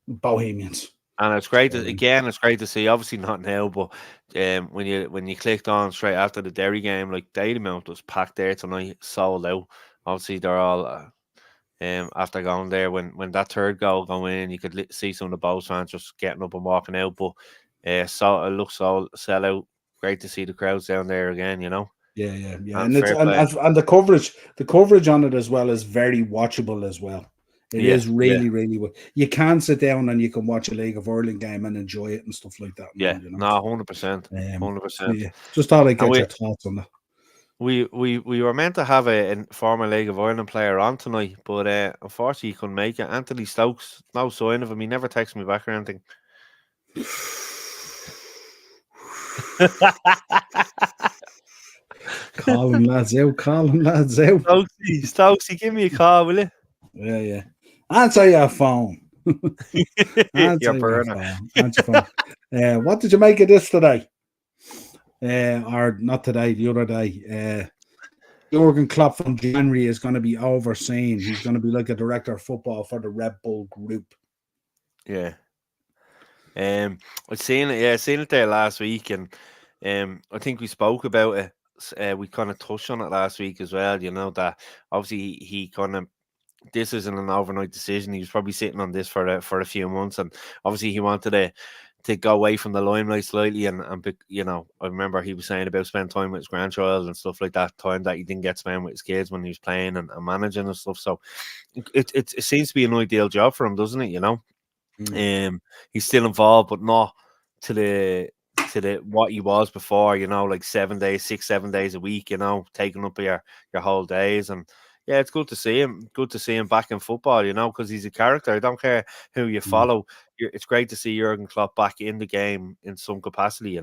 Bohemians. And it's great it's great to see. Obviously not now, but when you clicked on straight after the Derry game, like Dalymount was packed there tonight, sold out. Obviously they're all after going there when that third goal going in, you could see some of the Bows fans just getting up and walking out. But so it looks all sell out. Great to see the crowds down there again. Yeah. And the coverage on it as well is very watchable as well. It is really, really well. You can sit down and you can watch a League of Ireland game and enjoy it and stuff like that. Yeah, no, 100%. 100%. Just thought I'd get your thoughts on that. We were meant to have a former League of Ireland player on tonight, but unfortunately he couldn't make it. Anthony Stokes, no sign of him. He never texted me back or anything. Call him lads out. Stokesy, give me a call, will you? Yeah. Answer your phone. Your burner. What did you make of this today? Or not today, the other day. Jurgen Klopp from January is going to be overseen. He's going to be like a director of football for the Red Bull Group. Yeah. I've seen it. Yeah, I seen it there last week, and I think we spoke about it. We kind of touched on it last week as well. That obviously he kind of, this isn't an overnight decision. He was probably sitting on this for a few months, and obviously he wanted to go away from the limelight slightly. And I remember he was saying about spending time with his grandchild and stuff like that. Time that he didn't get spent with his kids when he was playing and managing and stuff. So it seems to be an ideal job for him, doesn't it? He's still involved, but not to the what he was before. Like 7 days a week. Taking up your whole days. And yeah, it's good to see him. Good to see him back in football. Because he's a character. I don't care who you follow. It's great to see Jurgen Klopp back in the game in some capacity.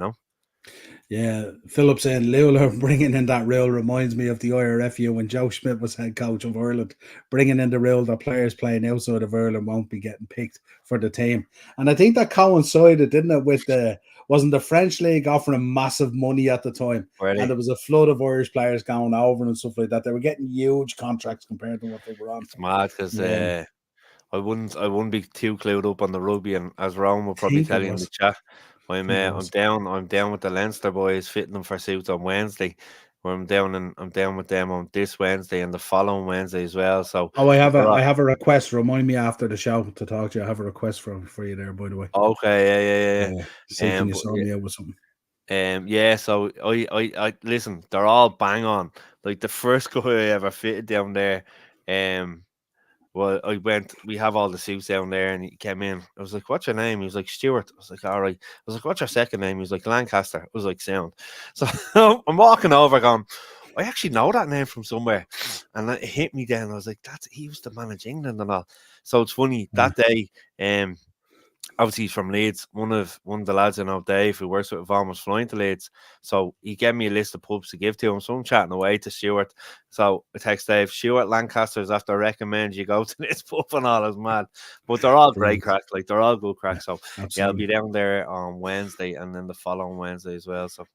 Yeah, Philip saying Lula bringing in that rule reminds me of the IRFU when Joe Schmidt was head coach of Ireland, bringing in the rule that players playing outside of Ireland won't be getting picked for the team. And I think that coincided, didn't it, with wasn't the French league offering massive money at the time? Really? And there was a flood of Irish players going over and stuff like that. They were getting huge contracts compared to what they were on. It's mad because I wouldn't be too clued up on the rugby, and as Rome will probably tell you in the chat, I'm down with the Leinster boys, fitting them for suits on Wednesday. Where I'm down with them on this Wednesday and the following Wednesday as well. So I have a request. Remind me after the show to talk to you. I have a request for you there, by the way. Okay, yeah. Can you sort me out with something? So I listen. They're all bang on. Like the first guy I ever fitted down there, well, we have all the suits down there, and he came in. I was like, what's your name? He was like, Stuart. I was like, all right. I was like, what's your second name? He was like, Lancaster. I was like, sound. So I'm walking over going, I actually know that name from somewhere. And it hit me then. I was like, he was the manager England and all. So it's funny, that day, obviously he's from Leeds. One of the lads I know, Dave, who works with Vaughan, was flying to Leeds. So he gave me a list of pubs to give to him. So I'm chatting away to Stuart. So I text Dave, Stuart Lancaster's after I recommend you go to this pub and all. I was mad. But they're all great cracks. Like, they're all good cracks. So yeah, I'll be down there on Wednesday and then the following Wednesday as well. So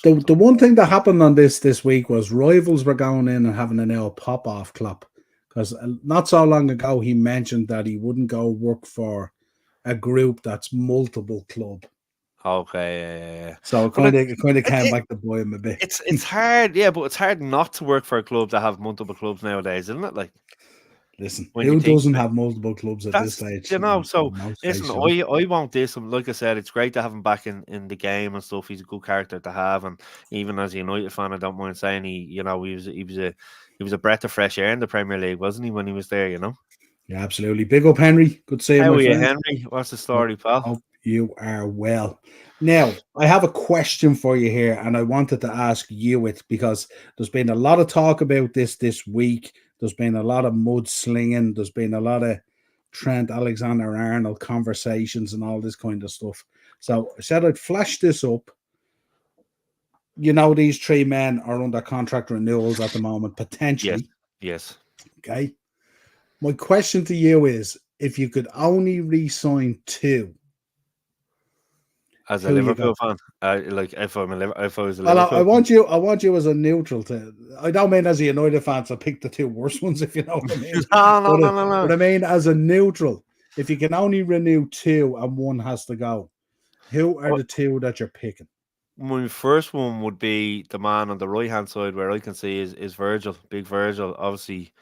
the one thing that happened on this week was rivals were going in and having an old pop-off club. Because not so long ago, he mentioned that he wouldn't go work for a group that's multiple club. Okay, yeah. So it kind of came back to boy him a bit. It's hard, yeah, but it's hard not to work for a club that have multiple clubs nowadays, isn't it? Listen, when you who think doesn't of it. have multiple clubs at this That's, stage? you know, so Most listen, days, you know. I won't diss him. Like I said, it's great to have him back in the game and stuff. He's a good character to have, and even as a United fan, I don't mind saying he was a breath of fresh air in the Premier League, wasn't he, when he was there? You know. Yeah, absolutely. Big up, Henry. Good to see you, How my are you, friend. Henry? What's the Hope, story, pal? hope you are well. Now, I have a question for you here, and I wanted to ask you it because there's been a lot of talk about this week. There's been a lot of mudslinging. There's been a lot of Trent Alexander-Arnold conversations and all this kind of stuff. So I said I'd flash this up. You know, these three men are under contract renewals at the moment, Yes, potentially. yes. Okay. My question to you is, if you could only re-sign two, As a who you Liverpool go? fan, like if if I was a Well, Liverpool fan, I want you as a neutral to. I don't mean as a United fan to pick the two worst ones, if you know what I mean. no, no, But no, no, no. I mean as a neutral, if you can only renew two and one has to go, who are the two that you're picking? My first one would be the man on the right hand side where I can see is Virgil, big Virgil. Obviously,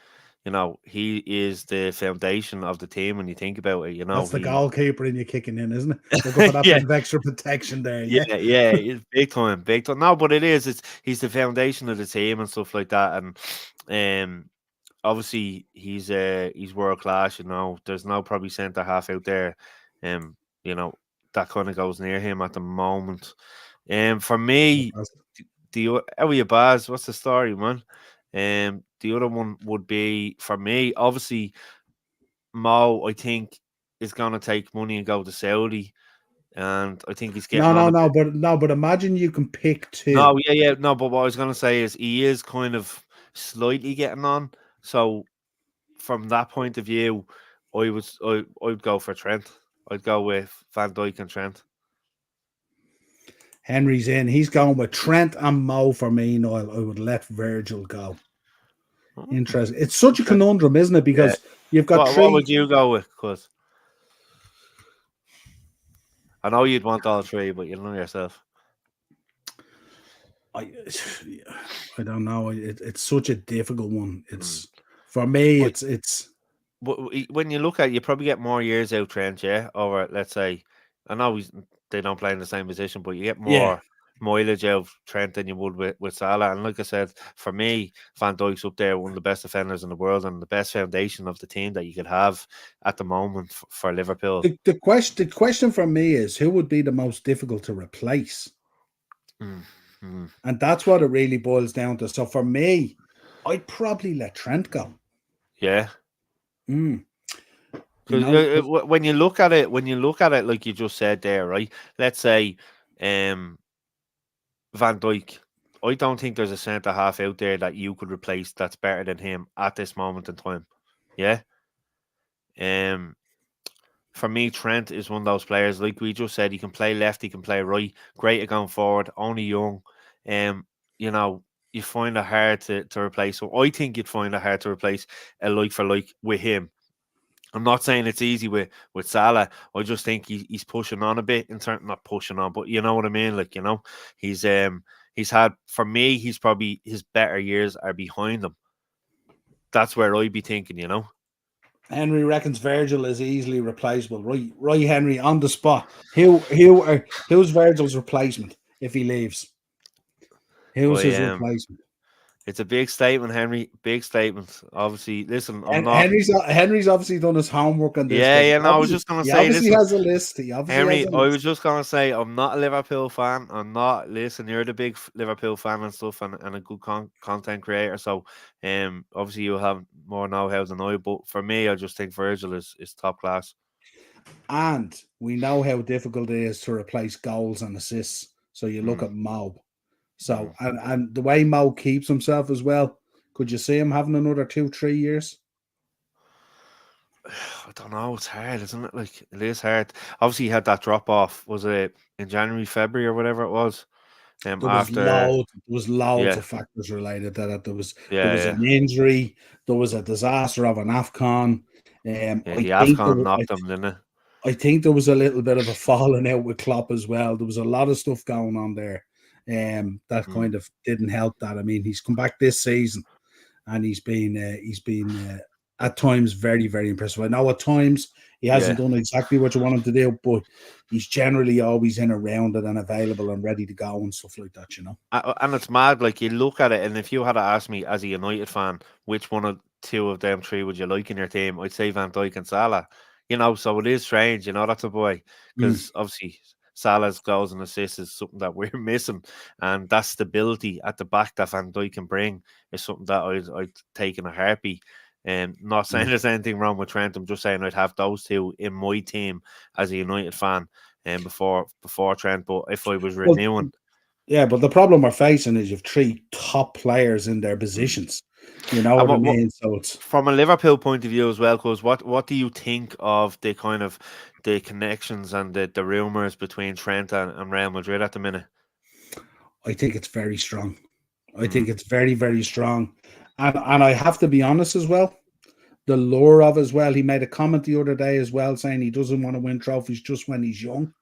you know, he is the foundation of the team when you think about it. You know, That's the he goalkeeper and you're kicking in, isn't it? Looking for that yeah, bit of extra protection there, yeah. yeah, it's big time, big time. No, but it is. It's he's the foundation of the team and stuff like that. And obviously he's world class. You know, there's no probably centre half out there, you know, that kind of goes near him at the moment. For me, how are you, Baz? What's the story, man? The other one would be for me, obviously, Mo. I think is going to take money and go to Saudi, and I think he's getting on a bit. But imagine you can pick two. No, yeah, no. But what I was going to say is he is kind of slightly getting on. So from that point of view, I'd go for Trent. I'd go with Van Dijk and Trent. Henry's in. He's going with Trent and Mo for me, Noel. I would let Virgil go. Mm, Interesting. It's such a interesting. conundrum, isn't it? Yeah. Because you've got What would three. you go with? Because I know you'd want all three, but you know yourself. I, I don't know. It's such a difficult one. Mm. It's for me. But, It's when you look at it, you probably get more years out Trent, yeah. Over let's say, I know they don't play in the same position, but you get yeah. more mileage out of Trent than you would with Salah. And like I said, for me, Van Dijk's up there, one of the best defenders in the world and the best foundation of the team that you could have at the moment for Liverpool. The question for me is who would be the most difficult to replace, Mm. and that's what it really boils down to. So for me, I'd probably let Trent go. Yeah. Mm, you Because know, when you look at it, like you just said there, right? Let's say, Van Dijk. I don't think there's a centre half out there that you could replace that's better than him at this moment in time. Yeah. Um. For me, Trent is one of those players. Like we just said, he can play left, he can play right. Great at going forward. Only young. Um. You know, you find it hard to replace. So I think you'd find it hard to replace a like for like with him. I'm not saying it's easy with Salah. I just think he's pushing on a bit in terms, not pushing on, but you know what I mean. Like he's had, for me, he's probably his better years are behind him. That's where I'd be thinking, you know. Henry reckons Virgil is easily replaceable. Right, Henry, on the spot. Who's Virgil's replacement if he leaves? Who's I his replacement? It's a big statement, Henry. Big statement. Obviously, listen, I'm And not. Henry's obviously done his homework on this Yeah, because yeah. No, I was just gonna he say, obviously listen, has a list. He obviously has Henry, a I was list. just gonna say I'm not a Liverpool fan. I'm not. Listen, you're the big Liverpool fan and stuff, and a good content creator. So, obviously you have more know-how than I. But for me, I just think Virgil is top class. And we know how difficult it is to replace goals and assists. So you look Mm, at Mo. So mm. and the way Mo keeps himself as well, could you see him having another 2-3 years? I don't know. It's hard, isn't it? Like it is hard. Obviously, he had that drop off. Was it in January, February, or whatever it was? After There was loads yeah, of factors related to that. There yeah, was yeah, an injury, there was a disaster of an AFCON. yeah. The Afcon knocked him, didn't it? I think there was a little bit of a falling out with Klopp as well. There was a lot of stuff going on there, that Mm. kind of didn't help that. I mean, he's come back this season and he's been at times very, very impressive. I know at times he hasn't Yeah. done exactly what you want him to do, but he's generally always in around it and available and ready to go and stuff like that, you know. And it's mad, like you look at it, and if you had to ask me as a United fan, which one of two of them three would you like in your team, I'd say Van Dijk and Salah. So it is strange, that's a boy, Mm, because obviously Salah's goals and assists is something that we're missing, and that stability at the back that Van Dijk can bring is something that I'd take in a heartbeat. And not saying mm. there's anything wrong with Trent, I'm just saying I'd have those two in my team as a United fan, and before Trent. But if I was Well, renewing. yeah, but the problem we're facing is you've three top players in their Mm. positions. You know And what I what mean? So it's from a Liverpool point of view as well, because what do you think of the kind of the connections and the rumours between Trent and Real Madrid at the minute? I think it's very strong. I Mm. think it's very, very strong. And I have to be honest as well. The lure of as well. He made a comment the other day as well saying he doesn't want to win trophies just when he's young.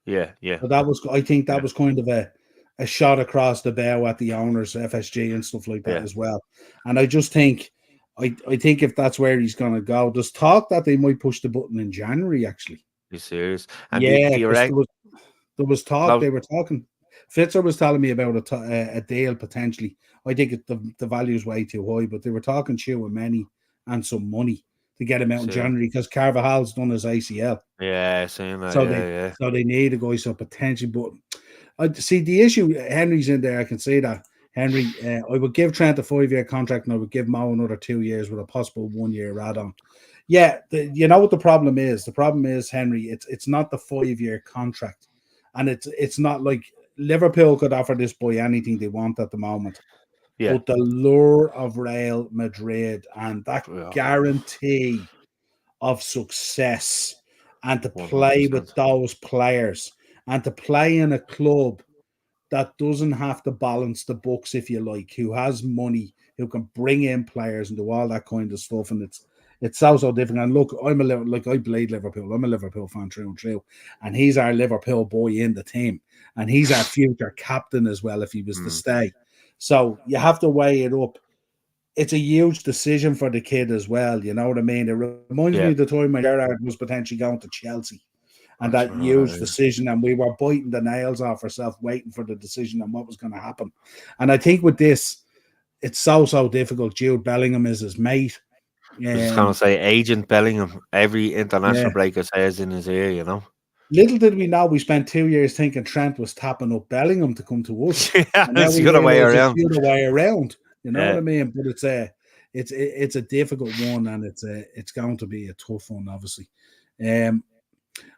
Yeah, yeah, So that was, I think that yeah, was kind of a shot across the bow at the owners, FSG and stuff like that yeah. as well. And I just think, I think if that's where he's going to go, there's talk that they might push the button in January. Actually, You serious? And yeah, do you because reckon? there was talk. No, They were talking. Fitzer was telling me about a deal potentially. I think the value is way too high, but they were talking to with many and some money to get him out in see, January because Carvajal's done his ACL. yeah, seeing that, So yeah, they yeah, so they need a guy so potentially, but I see the issue. Henry's in there. I can see that Henry. I would give Trent a 5-year contract, and I would give Mo another 2 years with a possible 1-year add-on. Yeah, you know what the problem is. The problem is Henry. It's not the 5-year contract, and it's not like Liverpool could offer this boy anything they want at the moment. yeah, But the lure of Real Madrid and that yeah, guarantee of success and to one hundred play with percent. those players and to play in a club that doesn't have to balance the books, if you like, who has money, who can bring in players and do all that kind of stuff. And it's so different. And look, I played Liverpool. I'm a Liverpool fan through and through, and he's our Liverpool boy in the team, and he's our future captain as well if he was to Mm. stay. So you have to weigh it up. It's a huge decision for the kid as well. You know what I mean? It reminds me Yeah, of the time when Gerrard was potentially going to Chelsea and that's that right. huge decision, and we were biting the nails off ourselves, waiting for the decision and what was going to happen. And I think with this, it's so difficult. Jude Bellingham is his mate. I was just gonna Um, say, Agent Bellingham. Every international yeah. breaker says in his ear. Little did we know, we spent 2 years thinking Trent was tapping up Bellingham to come to us, Yeah, and now it's we the other way realise it's around. the other way around. You know what Yeah, I mean? But it's a difficult one, and it's going to be a tough one, obviously. Um,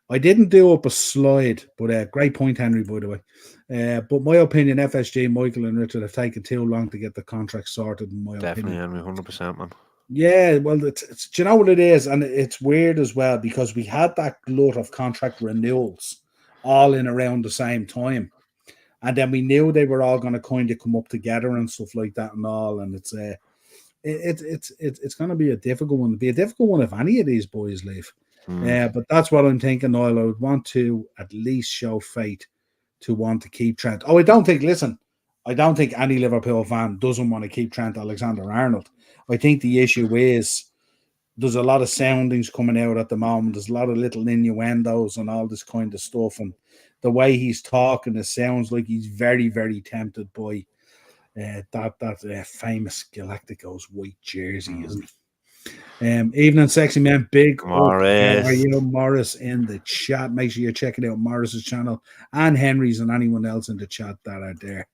I didn't do up a slide, but great point, Henry, by the way. But my opinion, FSG, Michael and Richard have taken too long to get the contract sorted, in my definitely, opinion. Henry, 100%, man. Yeah, well, do you know what it is? And it's weird as well because we had that glut of contract renewals all in around the same time. And then we knew they were all going to kind of come up together and stuff like that and all. And it's going to be a difficult one. It'll be a difficult one if any of these boys leave. Mm. But that's what I'm thinking, Niall. I would want to at least show fate to want to keep Trent. Oh, I don't think any Liverpool fan doesn't want to keep Trent Alexander-Arnold. I think the issue is there's a lot of soundings coming out at the moment. There's a lot of little innuendos and all this kind of stuff. And the way he's talking, it sounds like he's very, very tempted by that famous Galacticos white jersey, Mm. isn't it? Evening, sexy man. Big up. How are Morris. you, Morris, in the chat? Make sure you're checking out Morris's channel and Henry's and anyone else in the chat that are there.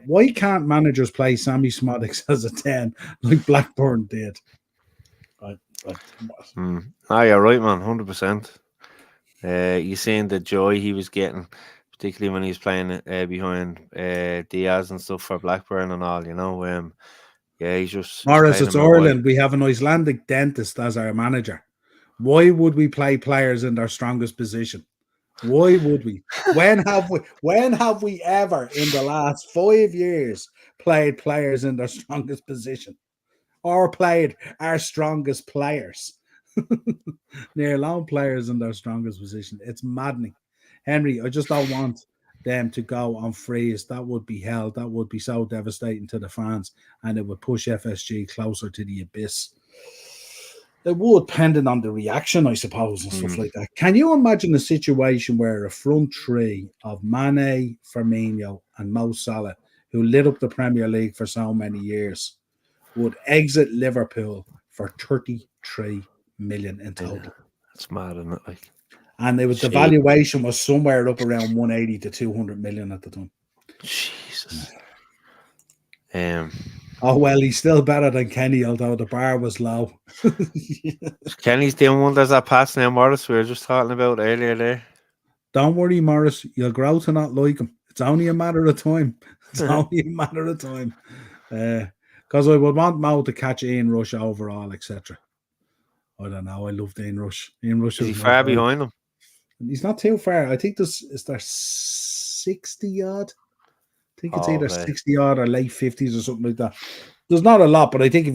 Why can't managers play Sammy Smodics as a 10 like Blackburn did? Ah, you're right, man. 100%. You seen the joy he was getting, particularly when he was playing behind Diaz and stuff for Blackburn and all. Yeah, he's Morris, played it's him out wide. Ireland. We have an Icelandic dentist as our manager. Why would we play players in their strongest position? Why would we? When have we ever in the last 5 years played players in their strongest position? Or played our strongest players? They're allowing players in their strongest position. It's maddening. Henry, I just don't want them to go on freeze. That would be hell. That would be so devastating to the fans, and it would push FSG closer to the abyss. It would, depending on the reaction, I suppose, and stuff like that. Can you imagine a situation where a front three of Mane, Firmino, and Mo Salah, who lit up the Premier League for so many years, would exit Liverpool for 33 million in Yeah, total? it's mad, isn't it? Like, And the shit. valuation was somewhere up around 180 to 200 million at the time. Jesus. Oh, well, he's still better than Kenny, although the bar was low. Kenny's doing wonders at pass now, Morris. We were just talking about earlier there. Don't worry, Morris. You'll grow to not like him. It's only a matter of time. It's only a matter of time. Because I would want Mo to catch Ian Rush overall, etc. I don't know. I loved Ian Rush. Ian Rush Is was he my far boy. behind him? He's not too far. I think is there 60 odd. I think it's either 60 odd or late 50s or something like that. There's not a lot, but I think if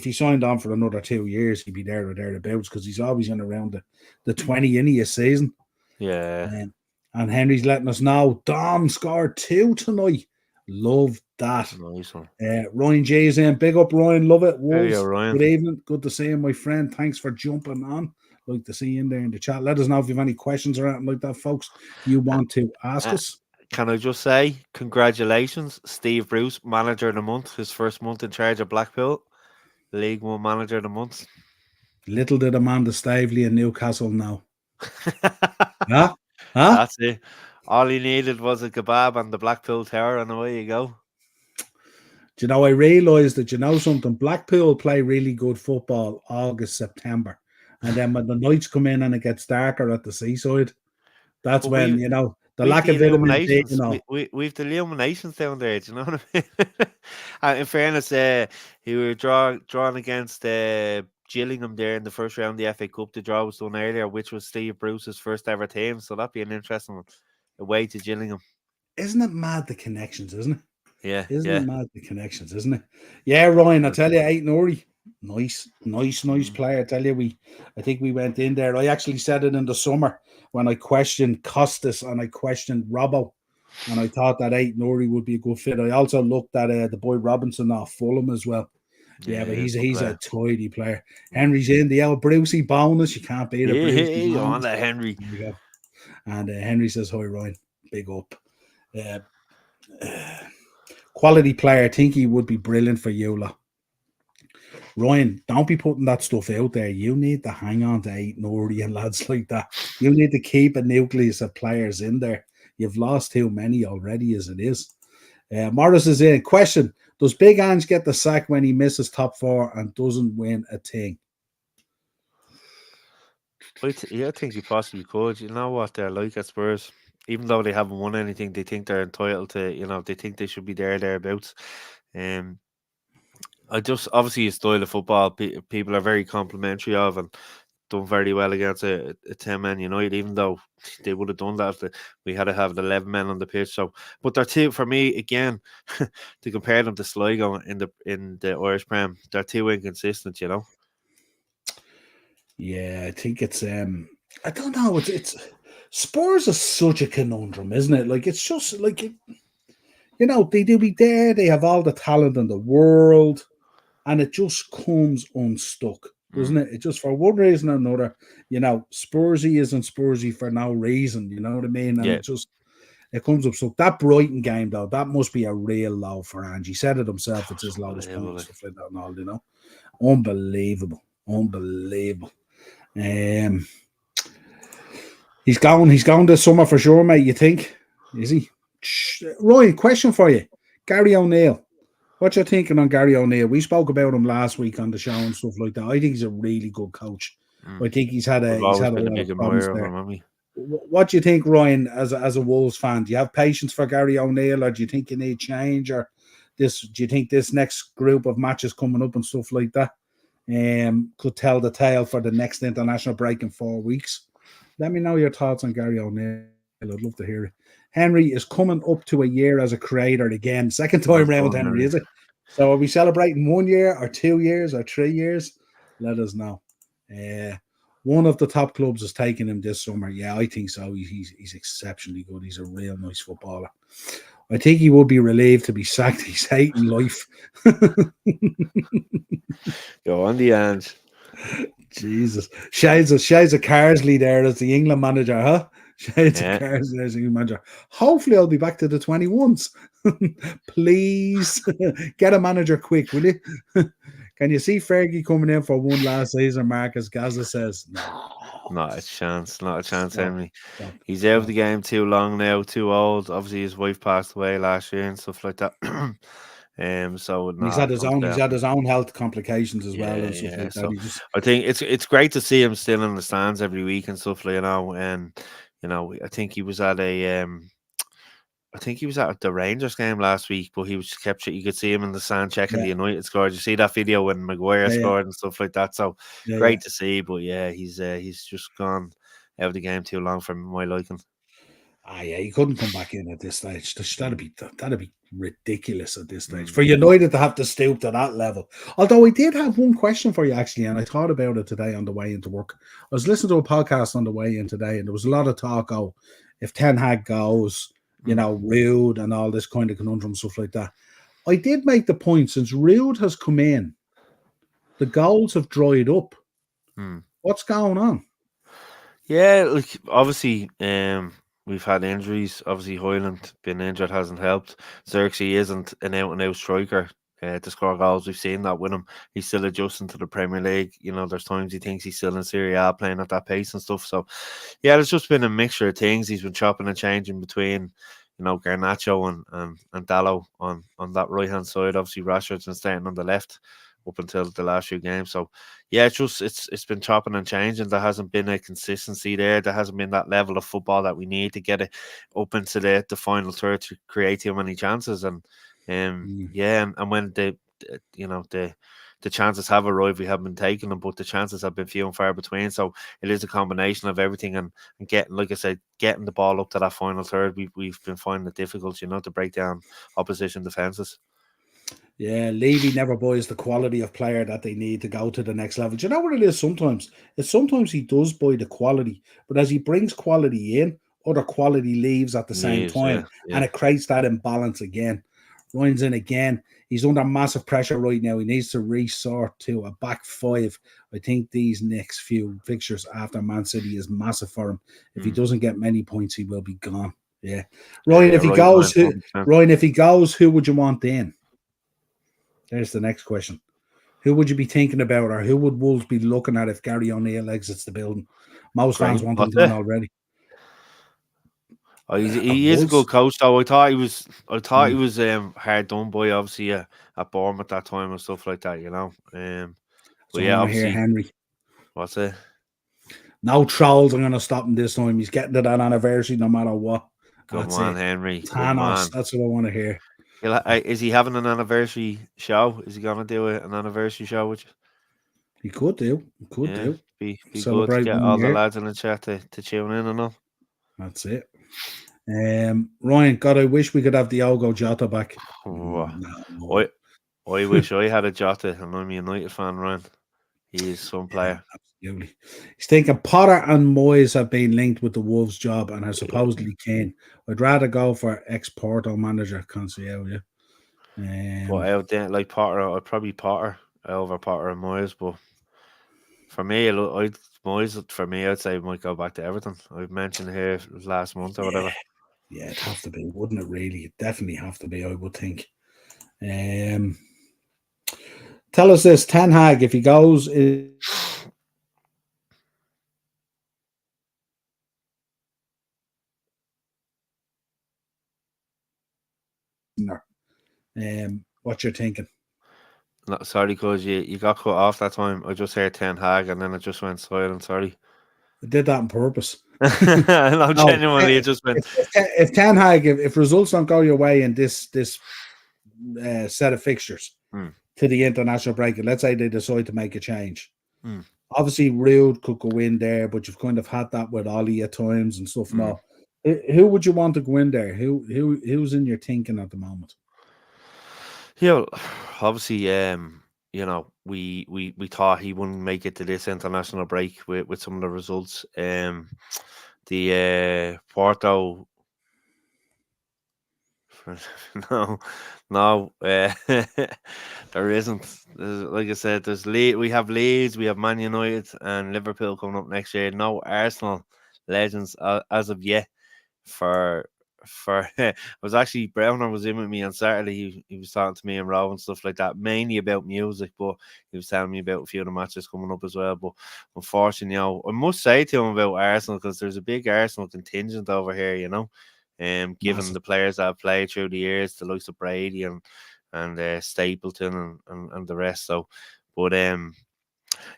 he signed on for another 2 years, he'd be there or thereabouts because he's always in around the 20 in his season. Yeah. And Henry's letting us know Dom scored 2 tonight. Love that. Nice one. Ryan J is in. Big up, Ryan. Love it. Wolves. Hey, Ryan. Good evening. Good to see you, my friend. Thanks for jumping on. Like to see you in there in the chat. Let us know if you have any questions or anything like that, folks. You want to ask us. Can I just say, congratulations, Steve Bruce, manager of the month, his first month in charge of Blackpool, League One manager of the month. Little did Amanda Stavely and Newcastle know. Huh? That's it. All he needed was a kebab and the Blackpool Tower, and away you go. Do you know, I realised that, you know something, Blackpool play really good football August, September. And then when the nights come in and it gets darker at the seaside, that's But when, you know, the we've lack the of vitamin D, illuminations. you know. We've the illuminations down there. Do you know what I mean? And in fairness, he were drawn against Gillingham there in the first round of the FA Cup. The draw was done earlier, which was Steve Bruce's first ever team. So that'd be an interesting one. Away to Gillingham. Isn't it mad the connections, isn't it? Yeah. Isn't it mad the connections, isn't it? Yeah, Ryan, I tell you, Aït-Nouri, nice player. I tell you, I think we went in there. I actually said it in the summer when I questioned Costas and I questioned Robbo, and I thought that Aït-Nouri would be a good fit. I also looked at the boy Robinson off Fulham as well. Yeah, but he's a tidy player. Henry's in the old Brucey bonus. You can't beat it. Hey, on that Henry. There you go. And Henry says, "Hi, Ryan. Big up." Quality player. I think he would be brilliant for Eula. Ryan, don't be putting that stuff out there. You need to hang on to Aït-Nouri and lads like that. You need to keep a nucleus of players in there. You've lost too many already as it is. Morris is in. Question: does Big Ange get the sack when he misses top 4 and doesn't win a thing? I think he possibly could. You know what they're like at Spurs. Even though they haven't won anything, they think they're entitled to. You know, they think they should be thereabouts. I just obviously his style of football, people are very complimentary of and done very well against a 10-man United. Even though they would have done that, we had to have the 11 men on the pitch. So, but they're too, for me again, to compare them to Sligo in the Irish Prem, they're too inconsistent. You know. Yeah, I think it's I don't know. It's Spurs is such a conundrum, isn't it? Like it's just like you know, they do be there. They have all the talent in the world, and it just comes unstuck, doesn't it? It just for one reason or another, you know, Spursy isn't Spursy for no reason. You know what I mean? And it comes up. So that Brighton game though, that must be a real low for Ange. He said it himself. It's his lowest point and stuff like that and all. You know, unbelievable. He's going this summer for sure, mate. You think? Is he? Ryan, question for you. Gary O'Neill. What you thinking on Gary O'Neill? We spoke about him last week on the show and stuff like that. I think he's a really good coach. I think he's had a lot of problems there. What do you think, Ryan, as a Wolves fan? Do you have patience for Gary O'Neill, or do you think you need change, or do you think this next group of matches coming up and stuff like that could tell the tale for the next international break in 4 weeks? Let me know your thoughts on Gary O'Neill. I'd love to hear it. Henry is coming up to a year as a creator again. Second time round, Henry, is it? So are we celebrating 1 year or 2 years or 3 years? Let us know. One of the top clubs is taking him this summer. Yeah, I think so. He's exceptionally good. He's a real nice footballer. I think he would be relieved to be sacked. He's hating life. Go on the Ange. Jesus. Shades of Carsley there as the England manager, huh? Shades of Yeah, Carsley as the England manager. Hopefully I'll be back to the 21s. Please get a manager quick, will you? Can you see Fergie coming in for one last season, Mark, as Gaza says? No. not a chance, not a chance, Stop. Henry. Stop. He's out of Stop. the game too long now, too old. Obviously, his wife passed away last year and stuff like that. So And no, don't stay he's had happening. his own health complications as well Yeah, and stuff yeah. like that. So He just I think it's great to see him still in the stands every week and stuff, like, and I think he was at a I think he was at the Rangers game last week, but he was kept. You could see him in the stand checking yeah, the United score. Did you see that video when Maguire yeah, yeah, scored and stuff like that? So yeah. great to see. But yeah, he's just gone out of the game too long for my liking. Ah, yeah, he couldn't come back in at this stage. Mm, That'd be ridiculous at this stage for mm, United to have to stoop to that level. Although I did have one question for you actually, and I thought about it today on the way into work. I was listening to a podcast on the way in today, and there was a lot of talk. Oh, if Ten Hag goes, mm, Rude and all this kind of conundrum stuff like that. I did make the point since Rude has come in, the goals have dried up. mm. What's going on? Yeah, like obviously, we've had injuries. Obviously, Hoyland been injured hasn't helped. Xerxes isn't an out and out striker to score goals. We've seen that with him. He's still adjusting to the Premier League. There's times he thinks he's still in Serie A playing at that pace and stuff. So, yeah, there's just been a mixture of things. He's been chopping and changing between, Garnacho and Dallo on that right hand side. Obviously, Rashford's been starting on the left up until the last few games. So yeah, it's been chopping and changing. There hasn't been a consistency there. There hasn't been that level of football that we need to get it up into the final third to create too many chances. And Mm. yeah, and when the chances have arrived, we haven't been taking them, but the chances have been few and far between. So it is a combination of everything, and getting, like I said, getting the ball up to that final third. We've been finding it difficult, to break down opposition defenses. Yeah, Levy never buys the quality of player that they need to go to the next level. Do you know what it is sometimes? It's sometimes he does buy the quality, but as he brings quality in, other quality leaves at the same Leaves, time, yeah, and yeah. it creates that imbalance again. Ryan's in again. He's under massive pressure right now. He needs to resort to a back five. I think these next few fixtures after Man City is massive for him. If he Mm. doesn't get many points, he will be gone. Yeah. Yeah, Ryan, you're if he right, goes, man. 100%. Ryan, if he goes, who would you want then? There's the next question. Who would you be thinking about, or who would Wolves be looking at if Gary O'Neill exits the building? Most fans Great. want him What's gone it? already. Oh, At he is a good Wolves? coach though. I thought he Mm. was hard done by, obviously, at Bournemouth at that time and stuff like that. But So I yeah, want to hear obviously, Henry. what's it? No trolls are going to stop him this time. He's getting to that anniversary no matter what. Good That's man, it. Henry. Good Thanos. man. That's what I want to hear. Is he having an anniversary show? Is he gonna do an anniversary show with you? He could do. He could Yeah, do. be good to Celebrate get 1 all the year. lads in the chat to tune in and all. That's it. Ryan, God, I wish we could have Diogo Jota back. Oh, No. I I wish I had a Jota, and I'm a United fan, Ryan. He is some Yeah, player. absolutely. He's thinking Potter and Moyes have been linked with the Wolves job and are supposedly keen. I'd rather go for ex-Porto manager Conceição. But out there, like Potter, I'd probably Potter over Potter and Moyes. But for me, Moyes, for me, I'd say might go back to Everton. I've mentioned here last month or yeah, whatever. yeah, it'd have to be, wouldn't it? Really, it definitely have to be. I would think. Um, tell us this, Ten Hag, if he goes, what you're thinking? No, sorry, cause you got cut off that time. I just heard Ten Hag, and then it just went silent. Sorry. I did that on purpose. No, No, genuinely, it just went. if Ten Hag, if results don't go your way in this set of fixtures Mm, to the international break, and let's say they decide to make a change. mm, Obviously, Rude could go in there, but you've kind of had that with Ollie at times and stuff. mm. No, who would you want to go in there? Who's in your thinking at the moment? Yeah, obviously, we thought he wouldn't make it to this international break with some of the results. The Porto No, no, there isn't. Like I said, we have Leeds, we have Man United, and Liverpool coming up next year. No Arsenal legends as of yet. For I was actually Browner was in with me on Saturday. He was talking to me and Rob and stuff like that, mainly about music, but he was telling me about a few of the matches coming up as well. But unfortunately, I must say to him about Arsenal because there's a big Arsenal contingent over here, given Massive. the players that have played through the years, the likes of Brady and Stapleton and the rest. So, but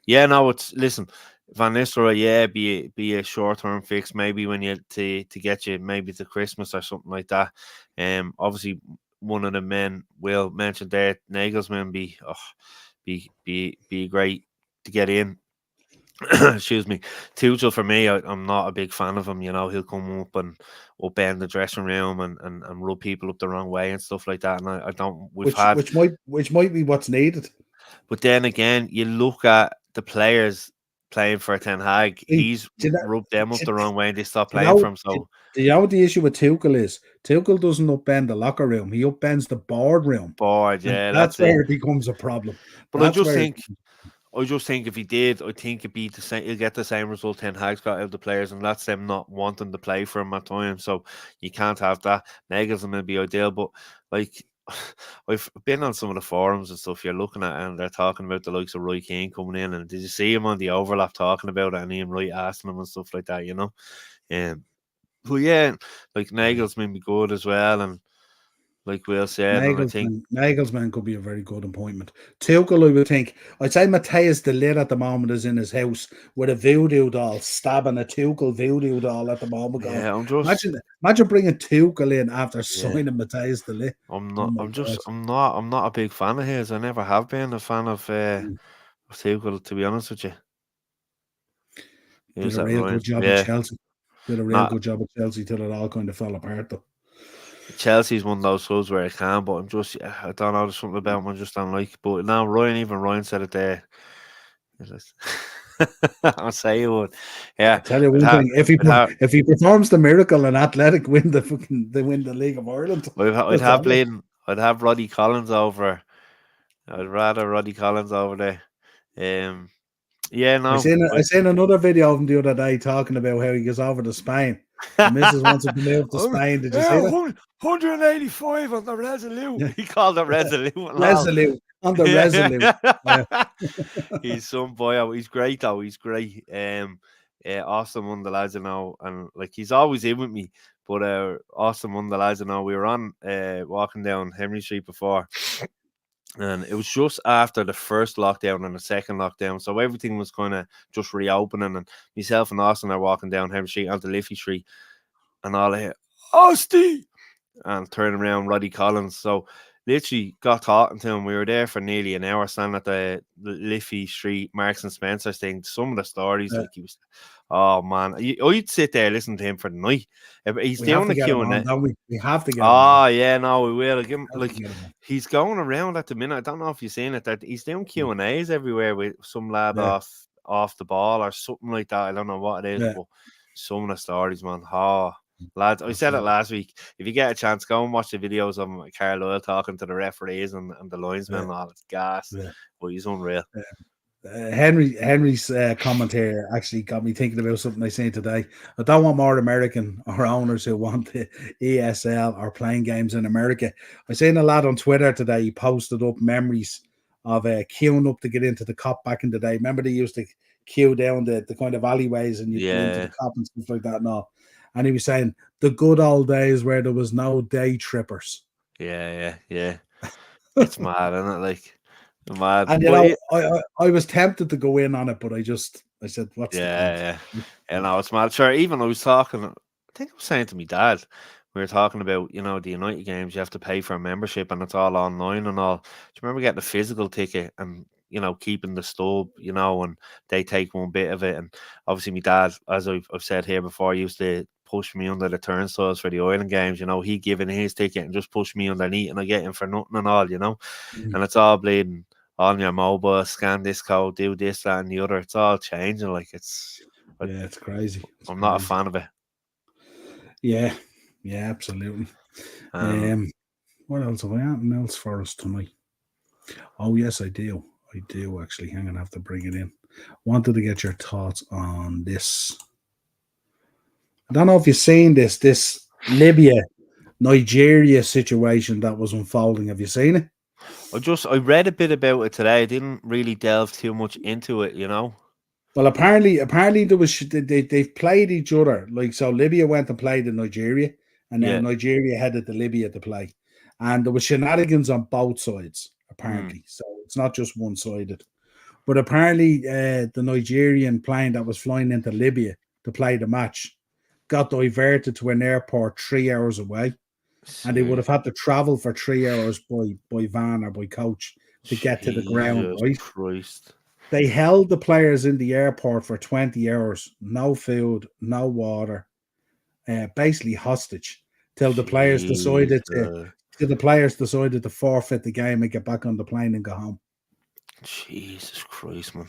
yeah, no, it's listen, Van Nistelrooy, yeah, be a short term fix, maybe when you to get you maybe to Christmas or something like that. Obviously one of the men Will mentioned there, Nagelsmann be great to get in. Excuse me. Tuchel for me, I'm not a big fan of him. He'll come up and upend the dressing room and rub people up the wrong way and stuff like that. And I don't. We've Which had, which might which might be what's needed. but then again, you look at the players playing for Ten Hag. See, He's do you know, rubbed them up do the wrong way, and they stopped you playing for know, him. So do you know what the issue with Tuchel is? Tuchel doesn't upbend the locker room; he upbends the boardroom, bored, and yeah, that's that's it. where it becomes a problem. But I That's just where it think I just think if he did, I think it'd be the same. He'll get the same result Ten Hag's got out of the players, and that's them not wanting to play for him at times. So you can't have that. Nagelsmann would be ideal, but like I've been on some of the forums and stuff you're looking at, and they're talking about the likes of Roy Keane coming in, and did you see him on the overlap talking about it, and Ian Wright asking him and stuff like that, but yeah, like Nagelsmann be good as well, and like Will said, and I think Nagelsmann could be a very good appointment. Tuchel, I would think. I'd say Matthias de Ligt at the moment is in his house with a voodoo doll, stabbing a Tuchel voodoo doll at the moment. Going, yeah, I'm just imagine bringing Tuchel in after yeah. signing Matthias de Ligt. I'm Oh not. my I'm god! just. I'm not a big fan of his. I never have been a fan of Tuchel. To be honest with you, Did who's a that real Ryan? good job at Yeah, Chelsea. Did a real not good job at Chelsea till it all kind of fell apart, though. Chelsea's one of those clubs where I can, but I'm just. I don't know. There's something about him I just don't like. But now Ryan said it there. I'll say it would. I Yeah, tell you I'd one have. thing: I'd have. if he performs the miracle and Athletic they win the League of Ireland. I'd That's have all. Bladen. I'd have Roddy Collins over. I'd rather Roddy Collins over there. Yeah, no. I seen another video of him the other day talking about how he goes over to Spain. The missus wants him to move to Oh, Spain. Did you see yeah, that? 185 on the Resolute. Yeah, He called it yeah. Resolute and all. Resolute on the Resolute. Yeah. Yeah, He's some boy. He's great though. He's great. Awesome one of the lads I know, and like he's always in with me. But awesome one of the lads I know. We were on walking down Henry Street before, and it was just after the first lockdown and the second lockdown, so everything was kind of just reopening. And myself and Austin are walking down Henry Street onto Liffey Street, and all I hear, Austin, and turn around Roddy Collins. So literally got talking to him. We were there for nearly an hour standing at the Liffey Street Marks and Spencer's thing. Some of the stories, yeah. like he was, oh man, I'd sit there listening to him for the night. He's We have doing to a get him on, Q&A. don't we? We have to get him on. Oh yeah, no, we will. We have to get him on. He's going around at the minute. I don't know if you've seen it. That he's doing Q&As everywhere with some lad Yeah, off the ball or something like that. I don't know what it is, yeah. but some of the stories, man. Oh, lads, I said it Absolutely. last week. If you get a chance, go and watch the videos of Carlisle talking to the referees and the linesmen Yeah, and all. It's gas. yeah. But he's unreal. Henry's comment here actually got me thinking about something I seen today. I don't want more American or owners who want the ESL or playing games in America. I seen a lad on Twitter today. He posted up memories of queuing up to get into the cop back in the day. Remember they used to queue down the kind of alleyways and you'd go into the Yeah, cop and stuff like that and all. And he was saying the good old days where there was no day trippers. yeah. It's mad, isn't it? Like mad. And But I was tempted to go in on it, but I said, what's the point? yeah. And I was mad. Sure, even I was talking, I think I was saying to my dad, we were talking about, the United games, you have to pay for a membership and it's all online and all. Do you remember getting a physical ticket and, keeping the stub, and they take one bit of it? And obviously, my dad, as I've said here before, used to push me under the turnstiles for the Ireland games. He given his ticket and just pushed me underneath and I get him for nothing and all. And it's all bleeding on your mobile, scan this code, do this, that, and the other. It's all changing. Like Yeah, it's crazy. I'm not a fan of it. Yeah, yeah, absolutely. Um, What else have I anything else for us tonight? Oh yes, I do. I do actually. Hang on, I have to bring it in. Wanted to get your thoughts on this. I don't know if you've seen this Libya Nigeria situation that was unfolding. Have you seen it? I read a bit about it today. I didn't really delve too much into it, you know. Well, apparently there was they've played each other. Like so, Libya went and played in Nigeria, and Yeah. then Nigeria headed to Libya to play, and there was shenanigans on both sides. Mm. Apparently, so it's not just one sided. But apparently, the Nigerian plane that was flying into Libya to play the match got diverted to an airport 3 hours away, and they would have had to travel for 3 hours by van or by coach to get to the ground. Jesus Right? Christ. They held the players in the airport for 20 hours, no food, no water, basically hostage, till the players decided to Jesus. forfeit the game and get back on the plane and go home. Jesus Christ, man.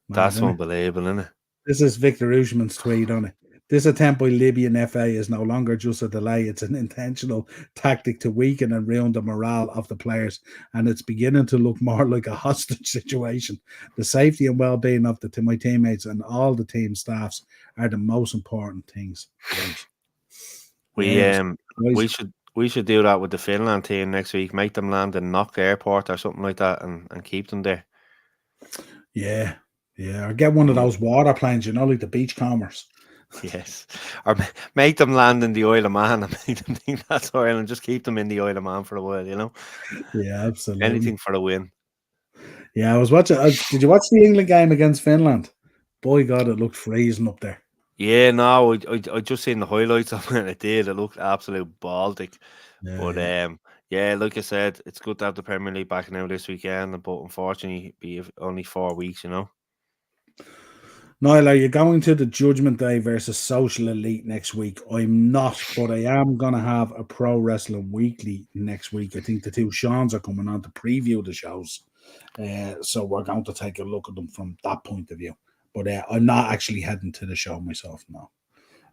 Mad, That's isn't it? unbelievable, isn't it? This is Victor Usman's tweet on it. This attempt by Libyan FA is no longer just a delay, it's an intentional tactic to weaken and ruin the morale of the players, and it's beginning to look more like a hostage situation. The safety and well-being of my teammates and all the team staffs are the most important things. Right. We Yeah, we should do that with the Finland team next week. Make them land in Knock Airport or something like that, and keep them there. yeah, or get one of those water planes, like the beachcombers. Yes, or make them land in the Isle of Man and make them think that's Ireland. Just keep them in the Isle of Man for a while, you know. Yeah, absolutely. Anything for a win. Yeah, I was watching. Did you watch the England game against Finland? Boy, God, it looked freezing up there. Yeah, no, I just seen the highlights of it. It did. It looked absolute Baltic. But yeah, like I said, it's good to have the Premier League back now this weekend. But unfortunately, be only 4 weeks, you know. Niall, are you going to the Judgment Day versus Social Elite next week? I'm not, but I am going to have a Pro Wrestling Weekly next week. I think the two Seans are coming on to preview the shows. So we're going to take a look at them from that point of view. But I'm not actually heading to the show myself now.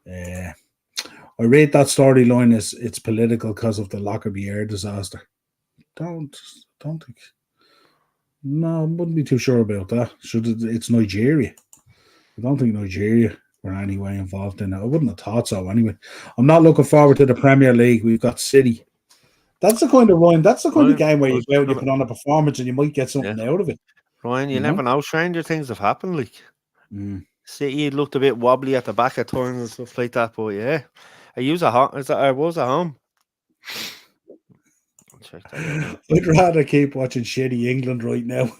I rate that storyline as it's political because of the Lockerbie air disaster. Don't think. No, I wouldn't be too sure about that. It's Nigeria. I don't think Nigeria were any way involved in it. I wouldn't have thought so anyway. I'm not looking forward to the Premier League. We've got City. That's the kind of run. That's the kind of game where you go out, you put on a performance, and you might get something out of it. Ryan, you never know. Stranger things have happened. Like City looked a bit wobbly at the back at times and stuff like that. But yeah, I was at home. Check that out. I'd rather keep watching shitty England right now.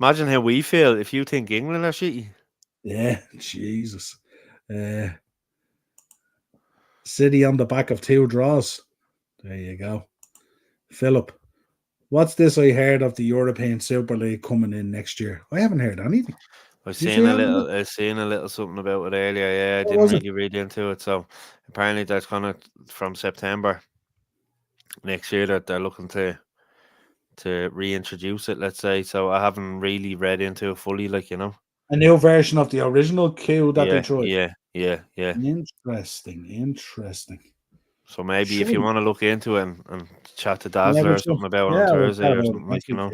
Imagine how we feel if you think England are shitty. Yeah, Jesus. City on the back of 2 draws. There you go. Philip, what's this I heard of the European Super League coming in next year? I haven't heard anything. I seen a little something about it earlier. Yeah, I didn't really read into it. So apparently that's kind of from September next year that they're looking to reintroduce it. Let's say. So I haven't really read into it fully, like you know. A new version of the original queue that they tried. Yeah. Interesting. So maybe if you want to look into it and chat to Dazzler or something about it on Thursday or something like, you know.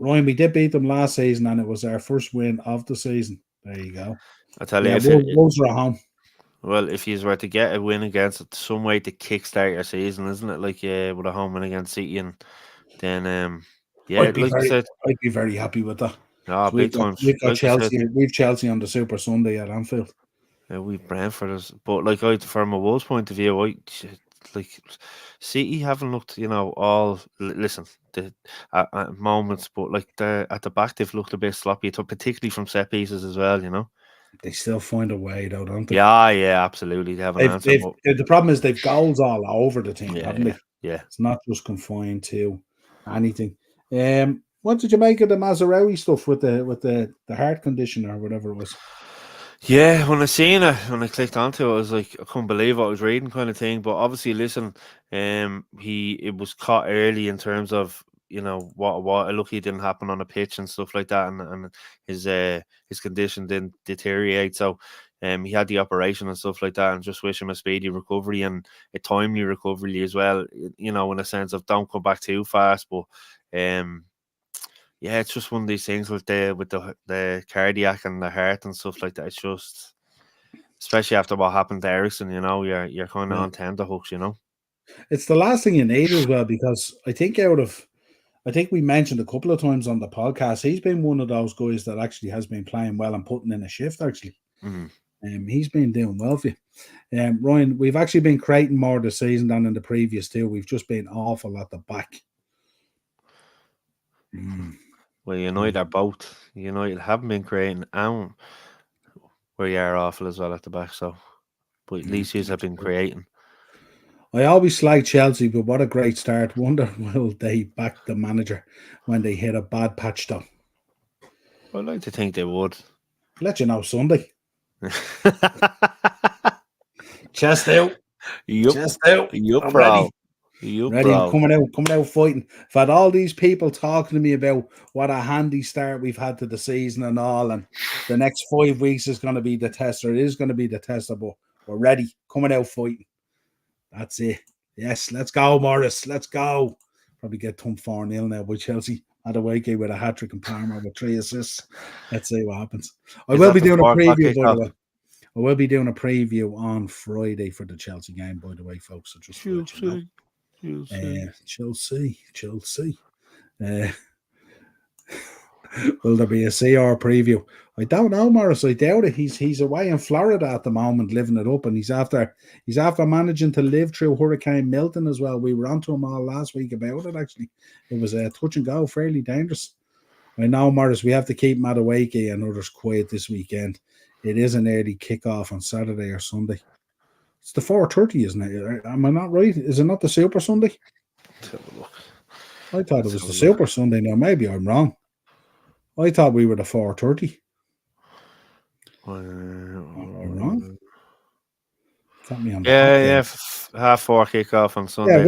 Ryan, we did beat them last season and it was our first win of the season. There you go. I tell you, Wolves are at home. Well, if you were to get a win against it, some way to kickstart your season, isn't it? Like with a home win against City, and then I'd be very happy with that. No, big time. We've got Chelsea. We've Chelsea on the Super Sunday at Anfield. Yeah, we've Brentford, but like from a Wolves point of view, like City haven't looked, all listen at moments, but like at the back they've looked a bit sloppy, particularly from set pieces as well. They still find a way, though, don't they? Yeah, absolutely. They have an answer. The problem is they've goals all over the team, haven't they? Yeah, it's not just confined to anything. What did you make of the Mazraoui stuff with the heart condition or whatever it was? Yeah, when I clicked onto it, I was like, I couldn't believe what I was reading, kind of thing. But obviously, listen, it was caught early in terms of what luckily didn't happen on a pitch and stuff like that, and his condition didn't deteriorate. So he had the operation and stuff like that, and just wish him a speedy recovery and a timely recovery as well. You know, in a sense of don't come back too fast, but yeah, it's just one of these things with the cardiac and the heart and stuff like that. It's just, especially after what happened to Ericsson, you know, you're kind of Yeah. on tenterhooks, you know. It's the last thing you need as well, because I think we mentioned a couple of times on the podcast, he's been one of those guys that actually has been playing well and putting in a shift, actually. He's been doing well for you. Ryan, we've actually been creating more this season than in the previous two. We've just been awful at the back. Well, United are both. United haven't been creating, and we are awful as well at the back. So, but at least you have been creating. I always slag Chelsea, but what a great start. Wonder will they back the manager when they hit a bad patch though. I'd like to think they would. Let you know Sunday. Chest out. Yup. Chest out. Yup, I'm bro. ready. Yup, Ready, bro. I'm coming out fighting. I've had all these people talking to me about what a handy start we've had to the season and all, and the next 5 weeks is going to be the tester. It is going to be the tester, but we're ready, coming out fighting. That's it. Yes, let's go, Morris. Let's go. Probably get thumped 4-0 now by Chelsea. Adewake with a hat-trick and Palmer with 3 assists. Let's see what happens. I will be doing a preview, by the way. I will be doing a preview on Friday for the Chelsea game, by the way, folks. So just Chelsea. Will there be a CR preview? I don't know, Morris. I doubt it. He's away in Florida at the moment, living it up, and he's after managing to live through Hurricane Milton as well. We were on to him all last week about it. Actually, it was a touch and go, fairly dangerous. I know, Morris. We have to keep Madueke and others quiet this weekend. It is an early kickoff on Saturday or Sunday. It's the 4:30, isn't it? Am I not right? Is it not the Super Sunday? Let's have a look. I thought it was the Super Sunday. Now, maybe I'm wrong. I thought we were the 4:30. Am I wrong? Got me on the yeah. 4:30 kickoff on Sunday. Yeah,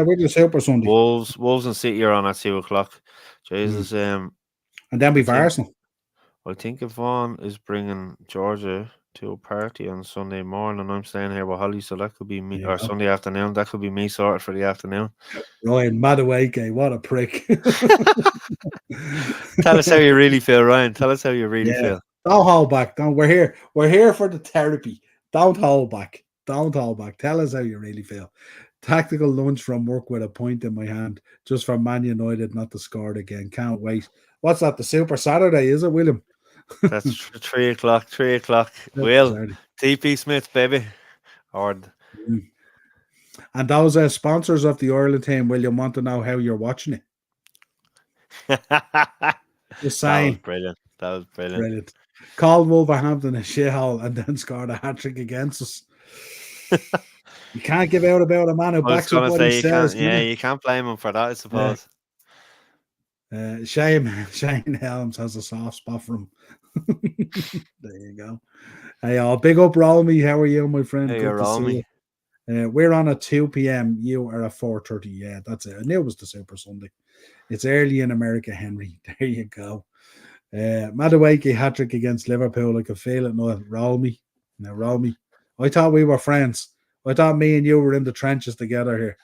we're the Super Sunday. Wolves and City are on at 2:00. Jesus. And then we've Arsenal. I think Yvonne is bringing Georgia to a party on Sunday morning. I'm staying here with Holly, so that could be me. Or Sunday afternoon. That could be me sorted for the afternoon. Ryan Madueke, what a prick. Tell us how you really feel, Ryan. Tell us how you really feel. Don't hold back. We're here for the therapy. Don't hold back. Tell us how you really feel. Tactical lunch from work with a point in my hand, just for Man United not to score again. Can't wait. What's that? The Super Saturday, is it, William? That's 3:00. 3:00. Will TP Smith, baby. And those sponsors of the Ireland team, William, want to know how you're watching it. Just saying. That was brilliant. Called Wolverhampton a shithole and then scored a hat-trick against us. You can't give out about a man who backs up what he says. You can't blame him for that, I suppose. Shane Helms has a soft spot for him. There you go. Hey, big up, Rolmy. How are you, my friend? Hey, good to see you. We're on at 2 p.m. You are at 4:30. Yeah, that's it. I knew it was the Super Sunday. It's early in America, Henry. There you go. Madueke hat-trick against Liverpool. I can feel it now. Roll me. I thought we were friends. I thought me and you were in the trenches together here.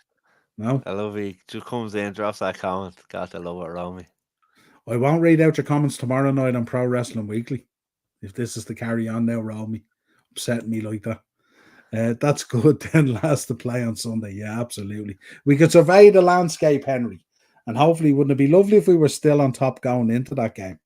No? I love he just comes in, drops that comment. Got to love it, Romy. I won't read out your comments tomorrow night on Pro Wrestling Weekly. If this is the carry on now, Romy. Upsetting me like that. That's good. Then last to play on Sunday. Yeah, absolutely. We could survey the landscape, Henry. And hopefully, wouldn't it be lovely if we were still on top going into that game?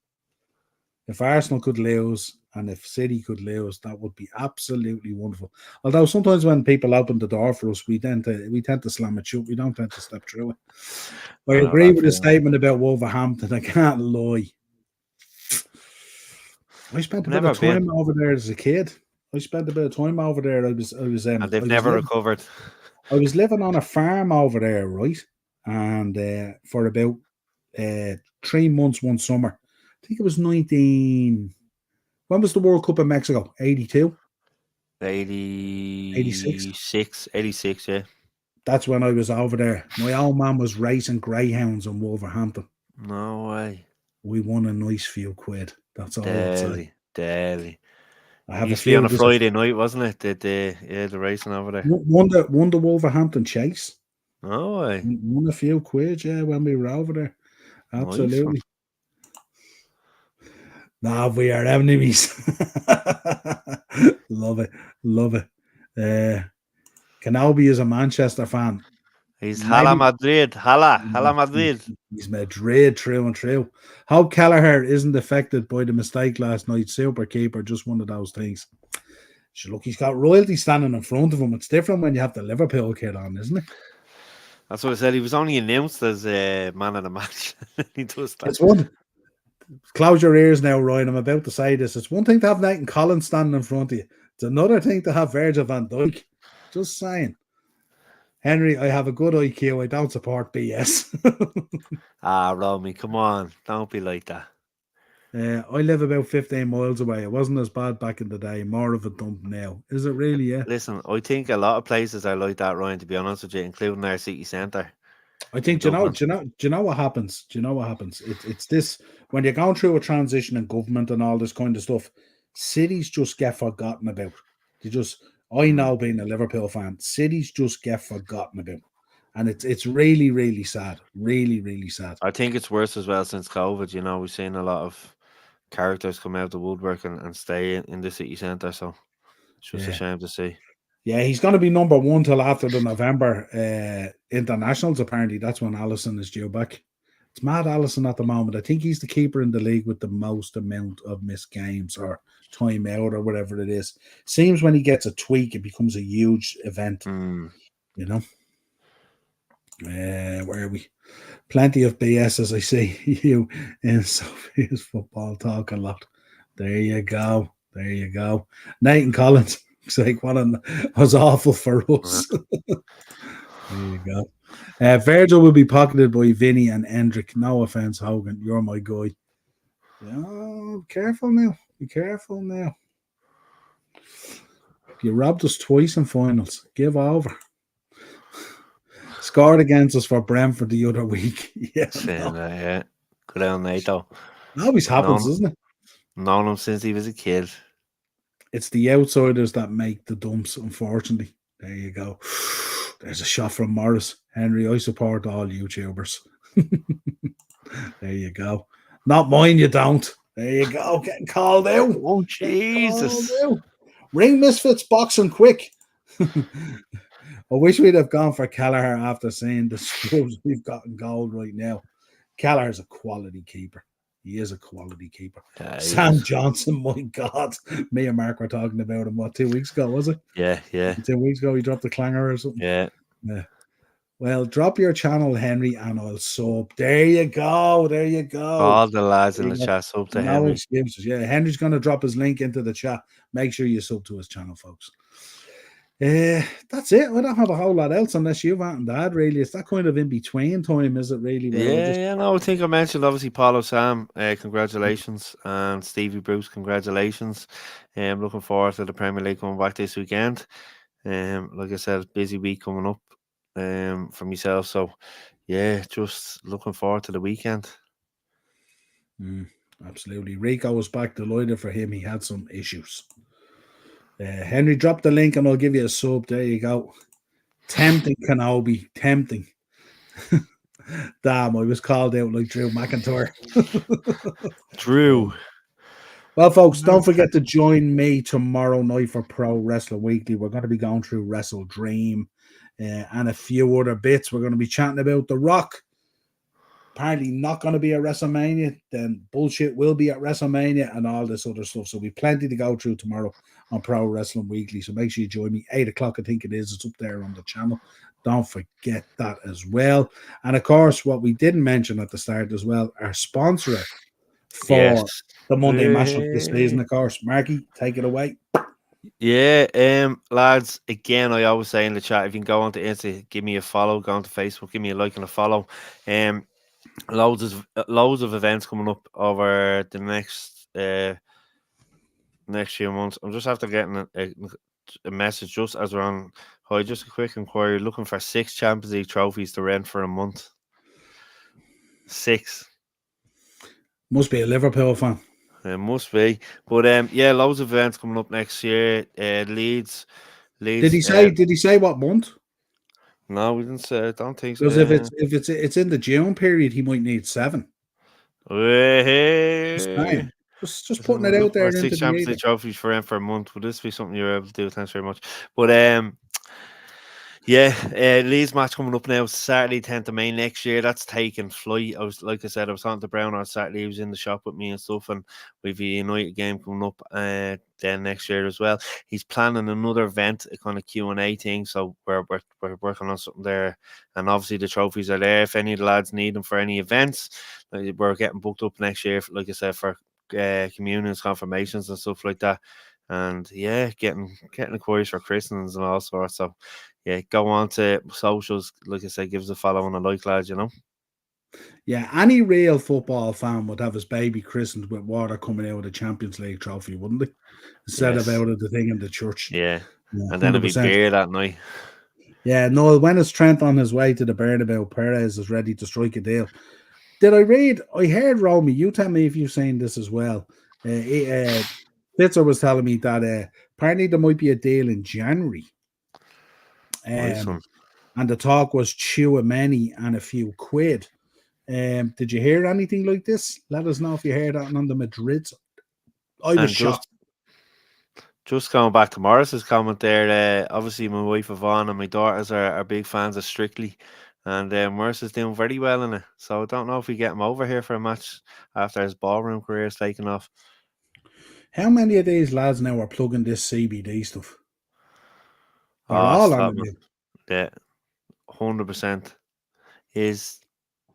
If Arsenal could lose and if City could lose, that would be absolutely wonderful. Although sometimes when people open the door for us, we tend to slam it shut. We don't tend to step through it. I agree with the statement about Wolverhampton. I can't lie. I spent a bit of time over there as a kid. I was. And they've never recovered. I was living on a farm over there, right? And for about 3 months one summer. I think it was 19. When was the World Cup in Mexico? 82? 86, yeah. That's when I was over there. My old man was racing greyhounds in Wolverhampton. No way. We won a nice few quid. That's all I'd say. Daily. I have a Used to be few. on a There's a Friday night, wasn't it? The racing over there. won the Wolverhampton Chase. Oh, aye. Won a few quid, yeah, when we were over there. Nice one. Absolutely. Nah, we are enemies. Love it. Love it. Kenobi is a Manchester fan. He's Hala Maybe Madrid. Hala Madrid. he's Madrid, true and true. Hope Kelleher isn't affected by the mistake last night. Super keeper, just one of those things. So look, he's got royalty standing in front of him. It's different when you have the Liverpool kid on, isn't it? That's what I said. He was only announced as man of the match. He does that. It's one. Close your ears now, Ryan. I'm about to say this. It's one thing to have Nathan Collins standing in front of you. It's another thing to have Virgil van Dijk. Just saying. Henry, I have a good IQ. I don't support BS. Romy, come on. Don't be like that. I live about 15 miles away. It wasn't as bad back in the day. More of a dump now. Is it really? Yeah. Listen, I think a lot of places are like that, Ryan, to be honest with you, including our city centre. I think, do you know what happens? Do you know what happens? It's this, when you're going through a transition in government and all this kind of stuff, cities just get forgotten about. I know, being a Liverpool fan, cities just get forgotten about. And it's really, really sad. Really, really sad. I think it's worse as well since COVID. You know, we've seen a lot of characters come out of the woodwork and stay in the city centre. So it's just a shame to see. Yeah, he's going to be number one till after the November internationals. Apparently, that's when Alisson is due back. It's mad Alisson at the moment. I think he's the keeper in the league with the most amount of missed games or time out or whatever it is. Seems when he gets a tweak, it becomes a huge event. You know? Where are we? Plenty of BS, as I see you in Sophia's football talk a lot. There you go. There you go. Nathan Collins. It's like, was awful for us. There you go. Virgil will be pocketed by Vinny and Endrick. No offense, Hogan. You're my guy. Oh, careful now. Be careful now. You robbed us twice in finals. Give over. Scored against us for Brentford the other week. Yeah. Yeah. Good on NATO. Always happens, doesn't it? Known him since he was a kid. It's the outsiders that make the dumps, unfortunately. There you go. There's a shot from Morris. Henry, I support all YouTubers. There you go. Not mine, you don't. There you go. Getting called out. Oh, Jesus. Ring Misfits boxing quick. I wish we'd have gone for Kelleher after seeing the scrubs we've got in gold right now. Kelleher's a quality keeper. He is a quality keeper. Yeah, Sam Johnson, my God. Me and Mark were talking about him, 2 weeks ago, was it? Yeah. 2 weeks ago, he dropped the clanger or something. Yeah. Well, drop your channel, Henry, and I'll sub. There you go. There you go. All the lads in the chat sub to Henry. No excuses. Yeah, Henry's going to drop his link into the chat. Make sure you sub to his channel, folks. That's it. I don't have a whole lot else unless you've had that, really. It's that kind of in between time, is it really? No, I think I mentioned obviously Paulo Sam, congratulations, and Stevie Bruce, congratulations. I'm looking forward to the Premier League coming back this weekend. Like I said, busy week coming up for myself. So yeah, just looking forward to the weekend. Absolutely. Rico was back, delighted for him. He had some issues. Henry, drop the link and I'll give you a sub. There you go. Tempting, Kenobi. Tempting. Damn, I was called out like Drew McIntyre. Drew. Well, folks, don't forget to join me tomorrow night for Pro Wrestling Weekly. We're going to be going through Wrestle Dream and a few other bits. We're going to be chatting about The Rock. Apparently not going to be at WrestleMania, then bullshit will be at WrestleMania and all this other stuff. So we'll be plenty to go through tomorrow on Pro Wrestling Weekly. So make sure you join me. 8 o'clock, I think it is. It's up there on the channel. Don't forget that as well. And of course, what we didn't mention at the start as well, our sponsor for the Monday Mashup this season, of course. Marky, take it away. Yeah, lads, again, I always say in the chat, if you can go onto Insta, give me a follow, go onto Facebook, give me a like and a follow. Loads of events coming up over the next few months. I'm just after getting a message just as we're on. Hi, just a quick inquiry. Looking for 6 Champions League trophies to rent for a month. 6. Must be a Liverpool fan. It must be. But yeah, loads of events coming up next year. Leeds. Did he say? Did he say what month? No, we didn't say. I don't think Because so. it's in the June period, he might need 7. Just Hey. saying. Just So putting we're it out looking there at into 6 the Champions ether. League trophies for him for a month. Would this be something you're able to do? Thanks very much. But yeah, Leeds match coming up now Saturday, 10th of May next year. That's taking flight. Like I said, I was talking to Brown on Saturday. He was in the shop with me and stuff, and we've a United game coming up then next year as well. He's planning another event, a kind of Q&A thing. So we're working on something there, and obviously the trophies are there. If any of the lads need them for any events, we're getting booked up next year. Like I said, for communions, confirmations, and stuff like that. And yeah, getting inquiries for christenings and all sorts. So yeah, go on to socials. Like I said, give us a follow and a like, lads. Yeah, any real football fan would have his baby christened with water coming out of the Champions League trophy, wouldn't they? Instead of Yes. out of the thing in the church. Yeah. Yeah, And then it'll be 100%. beer that night. Yeah, no, when is Trent on his way to the Bernabeu? Perez is ready to strike a deal. Did I read? I heard Romy. You tell me if you've seen this as well. Fitzer was telling me that apparently there might be a deal in January. Nice one. And the talk was Chouameni and a few quid. Did you hear anything like this? Let us know if you heard that on the Madrid. I was And shocked. just going back to Morris's comment there, obviously my wife Yvonne and my daughters are big fans of Strictly. And Morris is doing very well in it. So I don't know if we get him over here for a match after his ballroom career is taken off. How many of these lads now are plugging this CBD stuff? They're Oh, all on stop, it man. now. Yeah, 100%.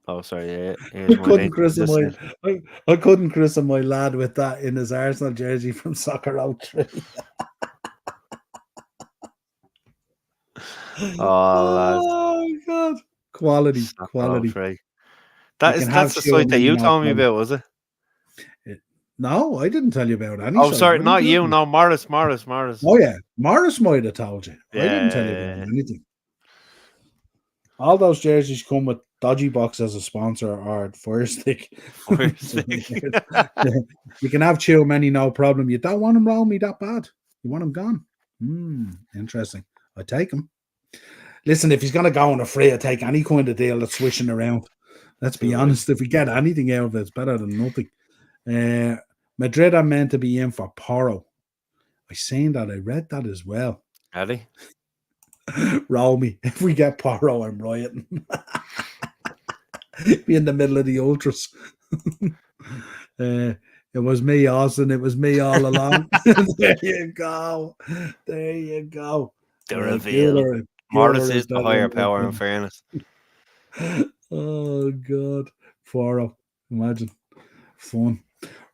Oh, sorry. Yeah, I here's my couldn't link. christen Just my said. I couldn't christen my lad with that in his Arsenal jersey from Soccer Out 3. Oh, lads. Oh God. Quality. Oh, Quality. right. You can have That's the site that Chouameni, you no told me problem. about, was it? No, I didn't tell you about any Oh, site. sorry, What are you not you. talking about? No, Morris. Oh yeah, Morris might have told you. I didn't tell you Yeah. about anything. All those jerseys come with Dodgy Box as a sponsor or Fire Stick. First So, thing. you can have Chouameni, no problem. You don't want him around me that bad. You want him gone. Interesting. I take him. Listen, if he's going to go on a free, I take any kind of deal that's swishing around. Let's be Too right. honest. If we get anything out of it, it's better than nothing. Madrid are meant to be in for Porro. I seen that. I read that as well. Eddie? Roll me. If we get Porro, I'm rioting. Be in the middle of the ultras. It was me, Austin. It was me all along. There you go. There you go. The Right, reveal. Morris is is the that higher one. power, in fairness. Oh God. Porro. Imagine. Fun.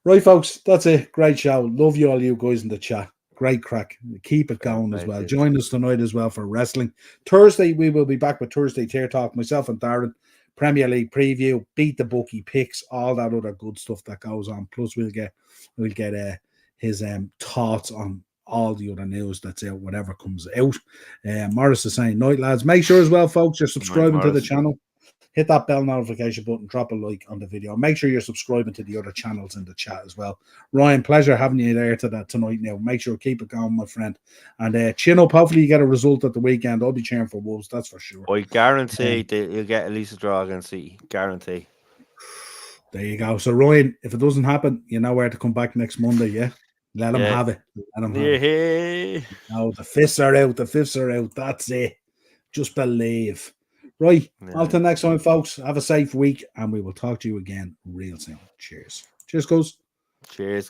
Right, folks. That's it. Great show. Love you all you guys in the chat. Great crack. Keep it Fair going play as well. to you. Join us tonight as well for wrestling. Thursday, we will be back with Thursday Tier Talk. Myself and Darren, Premier League preview, beat the bookie picks, all that other good stuff that goes on. Plus, we'll get his thoughts on all the other news that's out, whatever comes out. Morris is saying, night, lads. Make sure as well, folks, you're Night, subscribing to the Morris. channel. Hit that bell notification button, drop a like on the video. Make sure you're subscribing to the other channels in the chat as well. Ryan, pleasure having you there tonight now. Make sure keep it going, my friend. And chin up. Hopefully you get a result at the weekend. I'll be cheering for Wolves, that's for sure. I guarantee that you'll get at least a draw against City. Guarantee. There you go. So, Ryan, if it doesn't happen, you know where to come back next Monday, yeah? Let him have it. Let him have it. No, the fists are out. The fifths are out. That's it. Just believe. Right. Until next time, folks. Have a safe week, and we will talk to you again real soon. Cheers. Cheers, guys. Cheers.